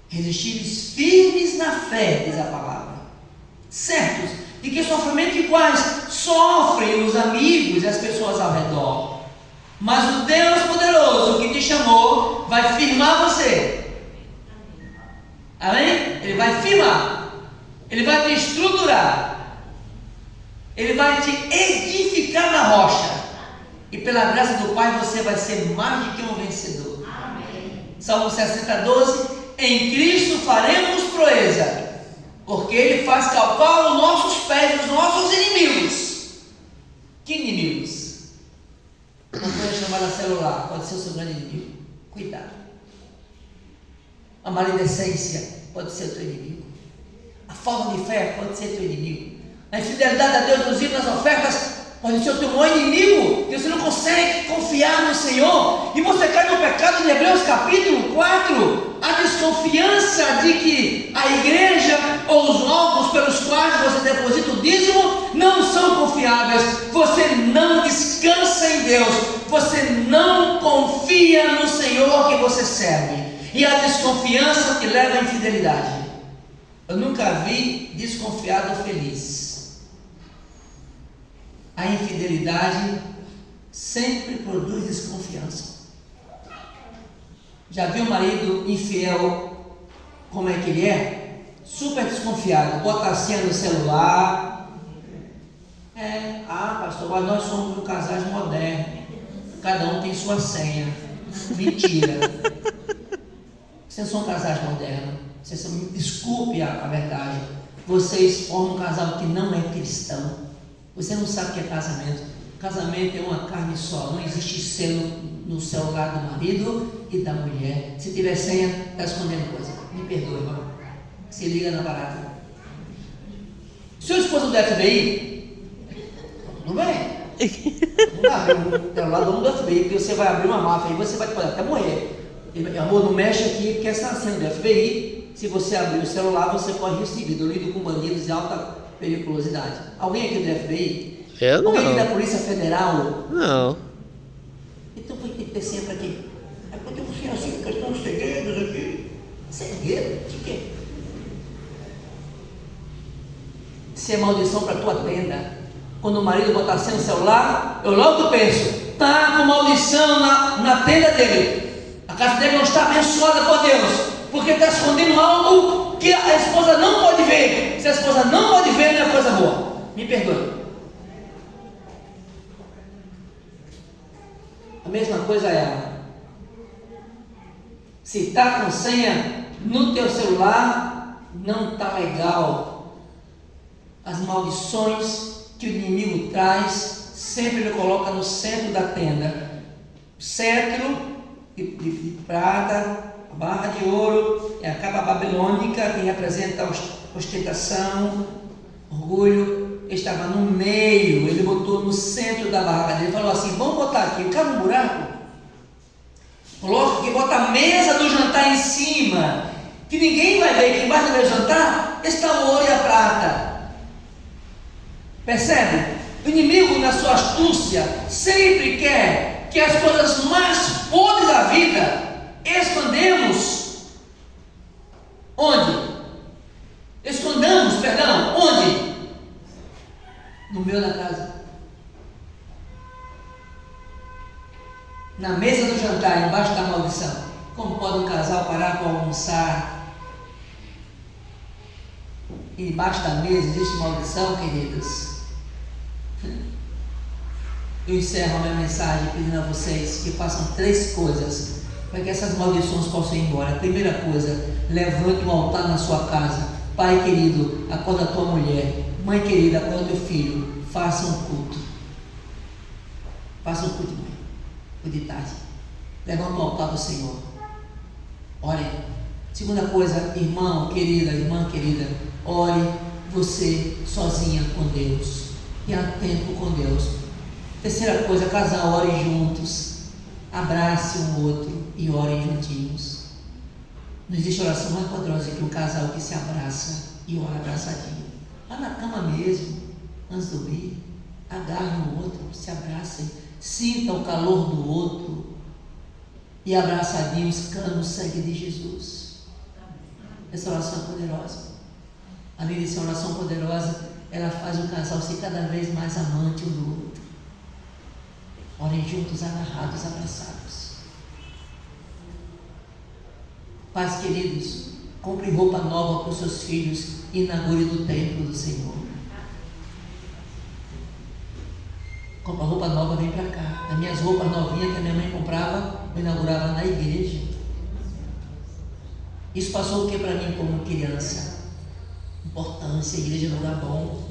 Resistíveis firmes na fé, diz a palavra, certos de que sofrimentos iguais sofrem os amigos e as pessoas ao redor. Mas o Deus poderoso que te chamou vai firmar você. Amém? Ele vai firmar. Ele vai te estruturar. Ele vai te edificar na rocha. E pela graça do Pai você vai ser mais do que um vencedor. Amém. Salmo 60, 12. Em Cristo faremos proeza, porque Ele faz calcar os nossos pés dos nossos inimigos. Que inimigos? Não pode chamar a celular, pode ser o seu grande inimigo. Cuidado. A maledicência pode ser o teu inimigo. A falta de fé pode ser teu inimigo. A infidelidade a Deus nos ídolos, nas ofertas, Pode ser o teu maior inimigo, que você não consegue confiar no Senhor, e você cai no pecado de Hebreus capítulo 4, a desconfiança de que a igreja ou os órgãos pelos quais você deposita o dízimo não são confiáveis. Você não descansa em Deus, você não confia no Senhor que você serve, e a desconfiança te leva à infidelidade. Eu nunca vi desconfiado feliz. A infidelidade sempre produz desconfiança. Já viu o marido infiel, como é que ele é? Super desconfiado, bota a senha no celular. Pastor, mas nós somos um casal moderno, cada um tem sua senha. Mentira. Vocês são casais modernos. Desculpe a verdade. Vocês formam um casal que não é cristão. Você não sabe o que é casamento. Casamento é uma carne só. Não existe selo no celular do marido e da mulher. Se tiver senha, está escondendo coisa. Me perdoe, irmão. Se liga na barata. Se eu esposo do FBI, tudo bem. Não abre o celular do FBI, porque você vai abrir uma máfia e você vai poder até morrer. Amor, não mexe aqui, porque essa senha do FBI, se você abrir o celular, você pode receber. Eu lido com bandidos de alta periculosidade. Alguém aqui do FBI? Eu não. Alguém aqui da Polícia Federal? Não. Então tem que ter senha para quê? É porque você é assim, questão de segredos aqui. Segredo? De quê? Se é maldição para tua tenda. Quando o marido botar senha no celular, eu logo penso, tá com maldição na tenda dele. A casa dele não está abençoada por Deus, porque está escondendo algo que a esposa não pode ver. Se a esposa não pode ver, não é coisa boa. Me perdoe. A mesma coisa é, se está com senha no teu celular, não está legal. As maldições que o inimigo traz, sempre ele coloca no centro da tenda. Cetro de prata, a barra de ouro, é a capa babilônica que representa a ostentação, orgulho. Ele estava no meio, ele botou no centro da barraca dele, falou assim, vamos botar aqui, cabe um buraco, coloca aqui, bota a mesa do jantar em cima, que ninguém vai ver que embaixo do jantar está o ouro e a prata. Percebe? O inimigo, na sua astúcia, sempre quer que as coisas mais podres da vida escondemos. Onde? Escondamos, perdão, onde? No meio da casa. Na mesa do jantar, embaixo da maldição. Como pode um casal parar para almoçar? E embaixo da mesa existe maldição, queridos? Eu encerro a minha mensagem pedindo a vocês que façam 3 coisas para que essas maldições possam ir embora. A primeira coisa, levante um altar na sua casa. Pai querido, acorda a tua mulher. Mãe querida, acorda teu filho. Faça um culto. Faça um culto, mãe. De tarde. Levanta o altar do Senhor. Ore. Segunda coisa, irmão querida, irmã querida, ore você sozinha com Deus. E há tempo com Deus. Terceira coisa, casal, ore juntos. Abrace um outro e orem juntinhos. Não existe oração mais poderosa que um casal que se abraça e ora abraçadinho. Lá na cama mesmo, antes de dormir, agarre um outro, se abracem, sinta o calor do outro e abraçadinhos clamam o sangue de Jesus. Essa oração é poderosa. Além de ser uma oração poderosa, ela faz o casal ser cada vez mais amante um do outro. Orem juntos, agarrados, abraçados. Pais queridos, compre roupa nova para os seus filhos e inaugure do templo do Senhor. Compra roupa nova, vem para cá. As minhas roupas novinhas que a minha mãe comprava, eu inaugurava na igreja. Isso passou o que para mim como criança? Importância, a igreja é um lugar bom.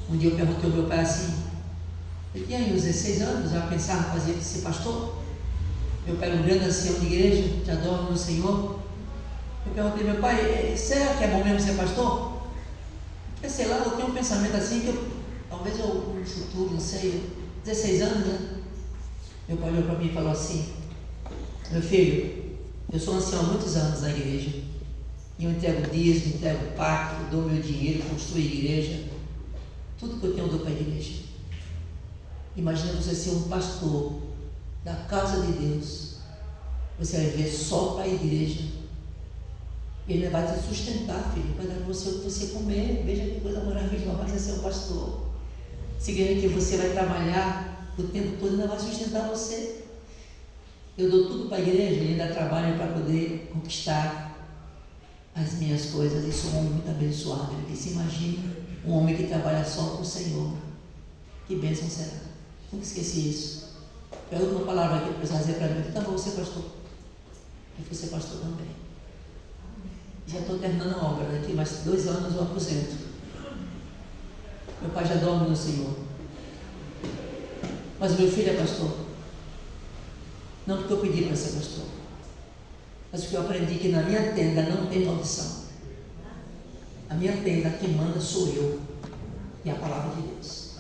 Um dia eu perguntei ao meu pai assim, eu tinha uns 16 anos, já pensava em fazer ser pastor. Meu pai era um grande ancião de igreja, já dorme no Senhor. Eu perguntei ao meu pai, será que é bom mesmo ser pastor? Eu sei lá, eu tenho um pensamento assim que eu talvez eu no futuro, não sei, 16 anos, né? Meu pai olhou para mim e falou assim: meu filho, eu sou ancião há muitos anos na igreja, e eu entrego dízimo, entrego pacto, dou meu dinheiro, construo igreja, tudo que eu tenho eu dou para a igreja. Imagina você ser um pastor da casa de Deus, você vai viver só para a igreja. Ele vai te sustentar, filho, vai dar para você o que você comer. Veja que coisa maravilhosa, vai ser um pastor. Significa que você vai trabalhar o tempo todo e ainda vai sustentar você. Eu dou tudo para a igreja e ainda trabalho para poder conquistar as minhas coisas. E sou um homem muito abençoado. Ele disse: imagine um homem que trabalha só com o Senhor. Que bênção será. Nunca esqueci isso. É a última palavra que eu precisava dizer para mim: então vou ser pastor. Eu vou ser pastor também. Já estou terminando a obra, daqui mais 2 anos eu aposento. Meu pai já dorme no Senhor. Mas meu filho é pastor. Não porque eu pedi para ser pastor, mas porque eu aprendi que na minha tenda não tem maldição. A minha tenda, quem manda sou eu e a palavra de Deus.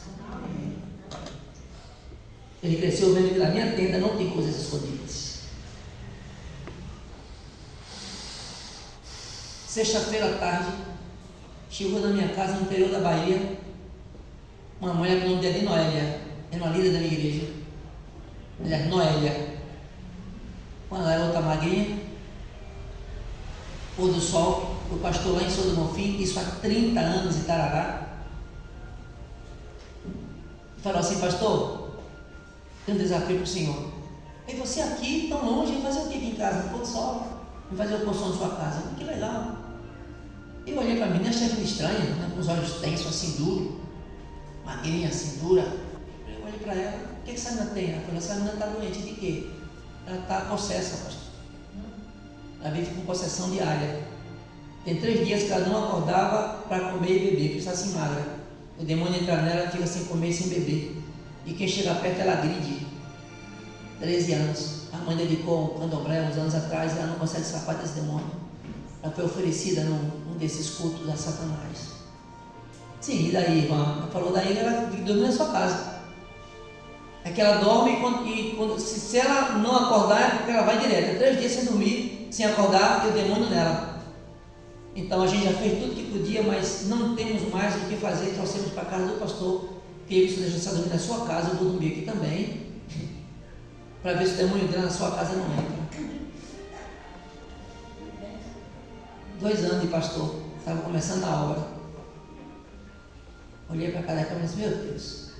Ele cresceu vendo que na minha tenda não tem coisas escondidas. Sexta-feira à tarde, chegou na minha casa no interior da Bahia uma mulher com o nome de Noélia, era uma líder da minha igreja. Mulher Noélia, uma garota magrinha, pôr do sol, o pastor lá em São do Bonfim, isso há 30 anos em Tarará. Falou assim: pastor, tem um desafio para o senhor. E você aqui, tão longe, vai fazer o que aqui em casa? No pôr do sol, vai fazer o pôr do sol na sua casa. Que legal. Eu olhei para mim, achei aquilo estranho, né? Com os olhos tensos, assim, duro, magrinha, assim, dura. Eu olhei para ela: o que essa menina tem? Ela falou: essa menina está doente. De quê? Ela está possessa, pastor. Ela vive com possessão diária. Tem 3 dias que ela não acordava para comer e beber, porque está assim magra. O demônio entra nela, ela fica sem comer e sem beber. E quem chega perto, ela agride. 13 anos. A mãe dedicou um candomblé uns anos atrás e ela não consegue escapar desse demônio. Ela foi oferecida num desses cultos a Satanás. Sim, e daí, irmã? Ela falou: daí ela dorme na sua casa. É que ela dorme se ela não acordar, é porque ela vai direto. 3 dias sem dormir, sem acordar, e o demônio nela. Então a gente já fez tudo que podia, mas não temos mais o que fazer. Trouxemos para a casa do pastor, que se deixar dormir na sua casa, eu vou dormir aqui também, para ver se o demônio dela na sua casa não entra. 2 anos de pastor, estava começando a obra. Olhei para cada câmera e disse: meu Deus,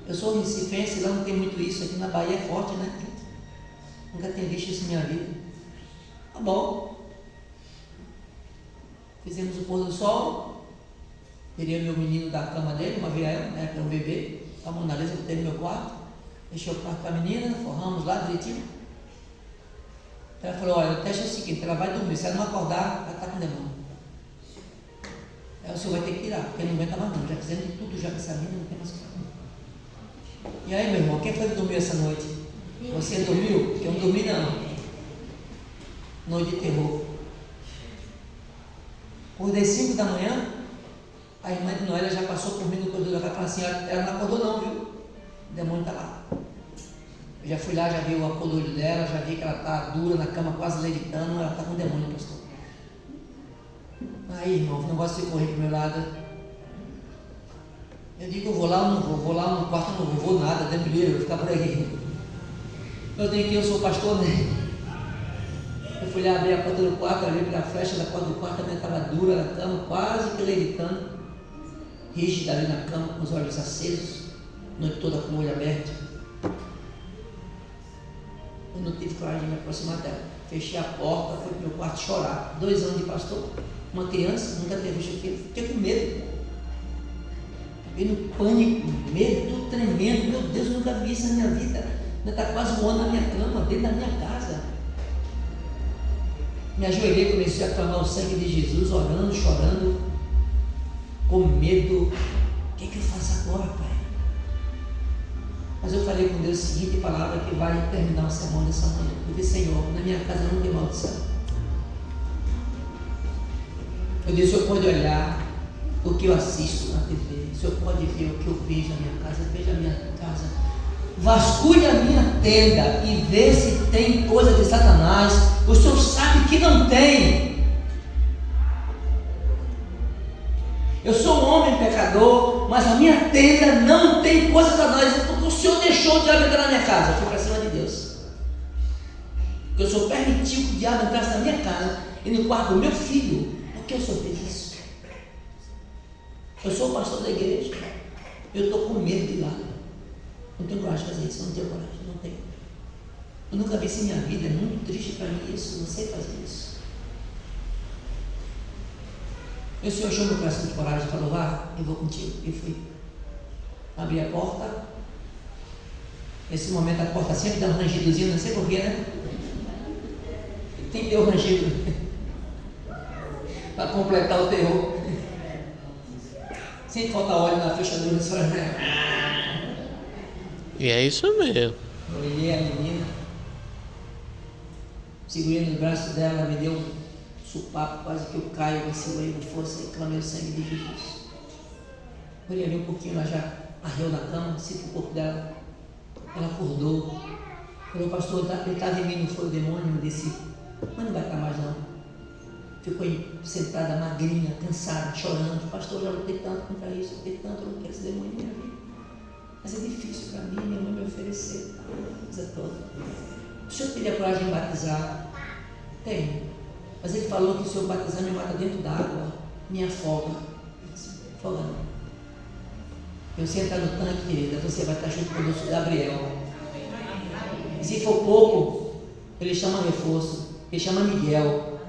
eu sou recifense, lá não tem muito isso, aqui na Bahia é forte, né? Nunca tinha visto isso na minha vida. Tá bom. Fizemos o pôr do sol, tirei meu menino da cama dele, uma Abigail, né, para um bebê, a Mona Lisa, botei no meu quarto, deixei o quarto para a menina, forramos lá direitinho. Ela falou: olha, o teste é o seguinte, ela vai dormir, se ela não acordar, ela está com demônio. Aí o senhor vai ter que tirar, porque não aguenta mais não, já fizemos de tudo, já que essa menina não tem mais como. E aí, meu irmão, quem foi que dormiu essa noite? Você dormiu? Porque eu não dormi não. Noite de terror. Acordei 5 da manhã, a irmã de Noélia já passou por mim no corredor da casa e falou assim: ela não acordou não, viu? O demônio está lá. Eu já fui lá, já vi o olho dela, já vi que ela está dura na cama, quase levitando, ela está com demônio, pastor. Aí, irmão, o negócio de correr para o meu lado. Eu digo: eu vou lá ou não vou? Vou lá no quarto, não vou nada, Deus me livre, eu vou ficar por aqui. Eu tenho que ir, eu sou pastor, né? Eu fui lá abrir a porta do quarto, olhei pela flecha da porta do quarto, a minha estava dura na cama, quase que levitando, rígida ali na cama, com os olhos acesos, a noite toda com o olho aberto. Eu não tive coragem de me aproximar dela. Fechei a porta, fui para o meu quarto chorar. 2 anos de pastor, uma criança, nunca tinha visto aquilo, fiquei com medo. Fiquei no pânico, medo, tudo tremendo. Meu Deus, eu nunca vi isso na minha vida. Ainda está quase voando na minha cama, dentro da minha casa. Me ajoelhei, comecei a clamar o sangue de Jesus, orando, chorando, com medo. O que eu faço agora, Pai? Mas eu falei com Deus a seguinte palavra que vai terminar o sermão dessa manhã. Eu disse: Senhor, na minha casa não tem maldição. Eu disse: o Senhor pode olhar o que eu assisto na TV. O Senhor pode ver o que eu vejo na minha casa. Veja a minha casa. Vasculhe a minha tenda e vê se tem coisa de Satanás. O Senhor sabe que não tem. Eu sou um homem pecador, mas a minha tenda não tem coisa de Satanás, porque o Senhor deixou o diabo entrar na minha casa. Eu fui para cima de Deus. Porque o Senhor permitiu que o diabo entrasse na minha casa e no quarto do meu filho. Por que o Senhor fez isso? Eu sou o pastor da igreja. Eu estou com medo de ir lá. Não tenho coragem de fazer isso, não tenho coragem, não tenho. Eu nunca vi isso em minha vida, é muito triste para mim isso, não sei fazer isso. E o Senhor achou meu coração de coragem e falou, vá, eu vou contigo. E fui. Abri a porta. Nesse momento a porta sempre dá um rangidozinho, não sei porquê, né? Tem que ter o rangido para completar o terror. Sempre falta óleo na fechadura. E é isso mesmo. Eu olhei a menina, segurei no braço dela, me deu um supapo, quase que eu caio, eu segurei com força e clamei o sangue de Jesus. Olhei ali um pouquinho, ela já arreu na cama, sinto o corpo dela, ela acordou, falou, pastor, ele estava em mim, não foi o demônio? Eu disse, mas não vai estar mais não. Ficou sentada, magrinha, cansada, chorando, pastor, eu já lutei tanto contra isso, lutei tanto, eu não quero esse demônio na minha vida. Mas é difícil para mim, minha mãe me oferecer a coisa toda. O senhor teria coragem de batizar? Tenho. Mas ele falou que se eu batizar, me mata dentro d'água, me afoga. Afoga não. Eu sei entrar no tanque, querida, você vai estar junto conosco, Gabriel. E se for pouco, ele chama reforço, ele chama Miguel.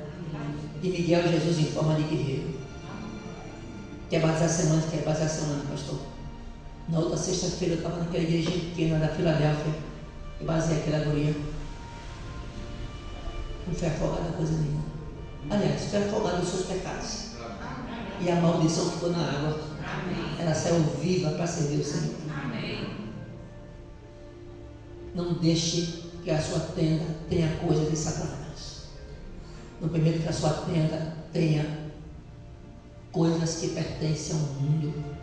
E Miguel é Jesus em forma de guerreiro. Quer batizar semana? Quer batizar semana, pastor? Na outra sexta-feira eu estava naquela igreja pequena da Filadélfia e basei aquela guria. Não foi afogada coisa nenhuma. Aliás, foi afogada dos seus pecados. E a maldição ficou na água. Ela saiu viva para servir o Senhor. Não deixe que a sua tenda tenha coisa de Satanás. Não permita que a sua tenda tenha coisas que pertencem ao mundo.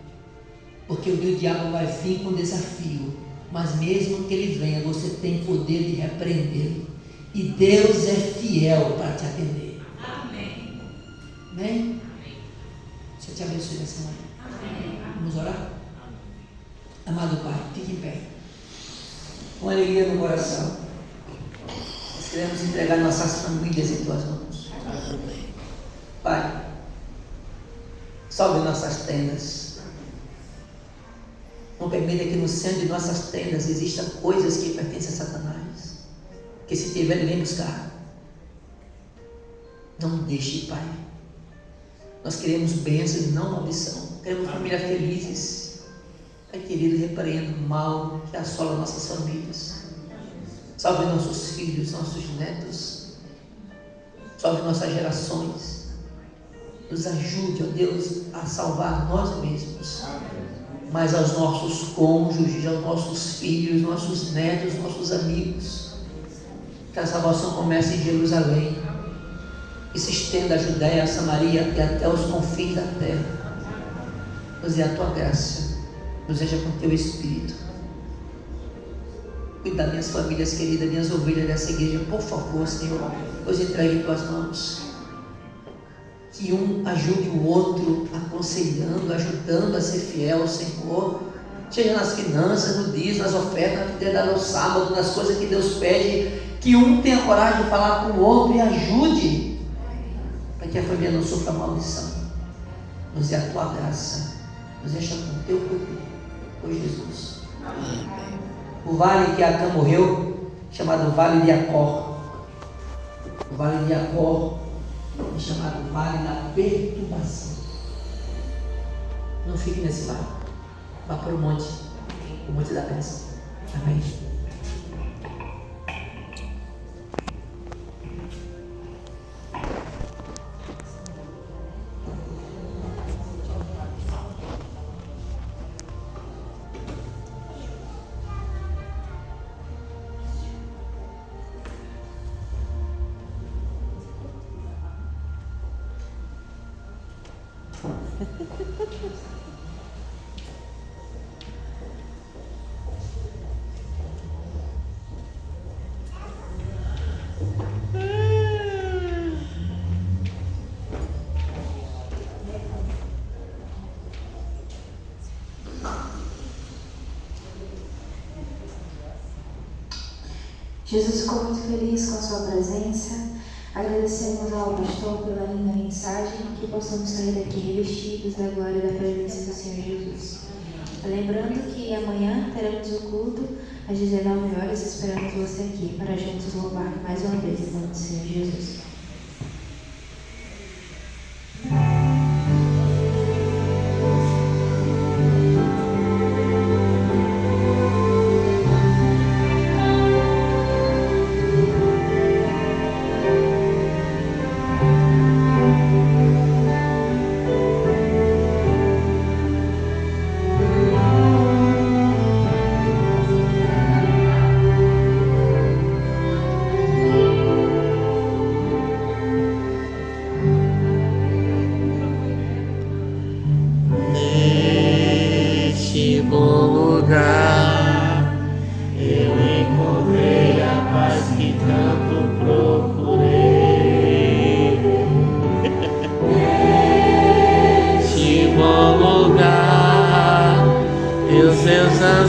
Porque o diabo vai vir com desafio, mas mesmo que ele venha, você tem poder de repreendê-lo. E Deus é fiel para te atender. Amém. Amém? Senhor te abençoe nessa manhã. Amém. Vamos orar? Amado Pai, fique em pé. Com alegria no coração, nós queremos entregar nossas famílias em tuas mãos. Amém. Pai, salve nossas tendas. Não permita que no centro de nossas tendas existam coisas que pertencem a Satanás. Que se tiver, ele vem buscar. Não deixe, Pai. Nós queremos bênçãos e não maldição. Queremos famílias felizes. Pai querido, repreenda o mal que assola nossas famílias. Salve nossos filhos, nossos netos. Salve nossas gerações. Nos ajude, ó Deus, a salvar nós mesmos. Mas aos nossos cônjuges, aos nossos filhos, nossos netos, nossos amigos. Que a salvação comece em Jerusalém e se estenda a Judéia, a Samaria e até os confins da terra. Nos dê a tua graça, nos seja com teu Espírito. Cuida das minhas famílias queridas, minhas ovelhas dessa igreja, por favor, Senhor, os entregue em tuas mãos. Que um ajude o outro, aconselhando, ajudando a ser fiel ao Senhor, seja nas finanças, no dízimo, nas ofertas, na fidelidade ao sábado, nas coisas que Deus pede, que um tenha coragem de falar com o outro e ajude, para que a família não sofra maldição. Nos dê a tua graça, nos deixa com o teu poder, por Jesus. Amém. O vale que Acã morreu, chamado Vale de Acor. O Vale de Acor é chamado Vale da Perturbação. Não fique nesse vale. Vá para o monte da bênção. Amém. Jesus ficou muito feliz com a sua presença. Agradecemos ao pastor pela linda mensagem, que possamos sair daqui revestidos da glória e da presença do Senhor Jesus. Lembrando que amanhã teremos o culto às 19 horas, esperamos você aqui para juntos louvar mais uma vez o nome do Senhor Jesus.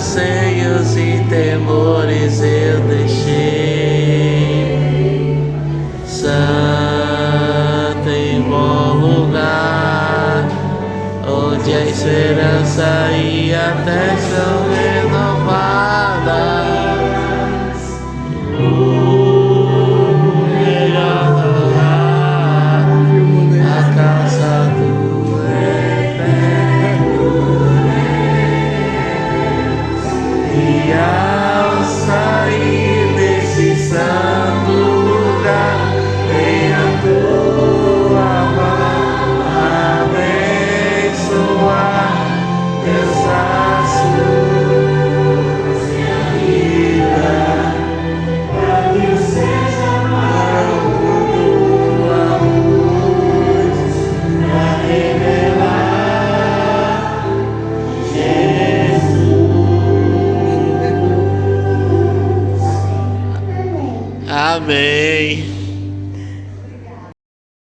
Anseios e temores eu deixei, santo e bom lugar, onde a esperança e até são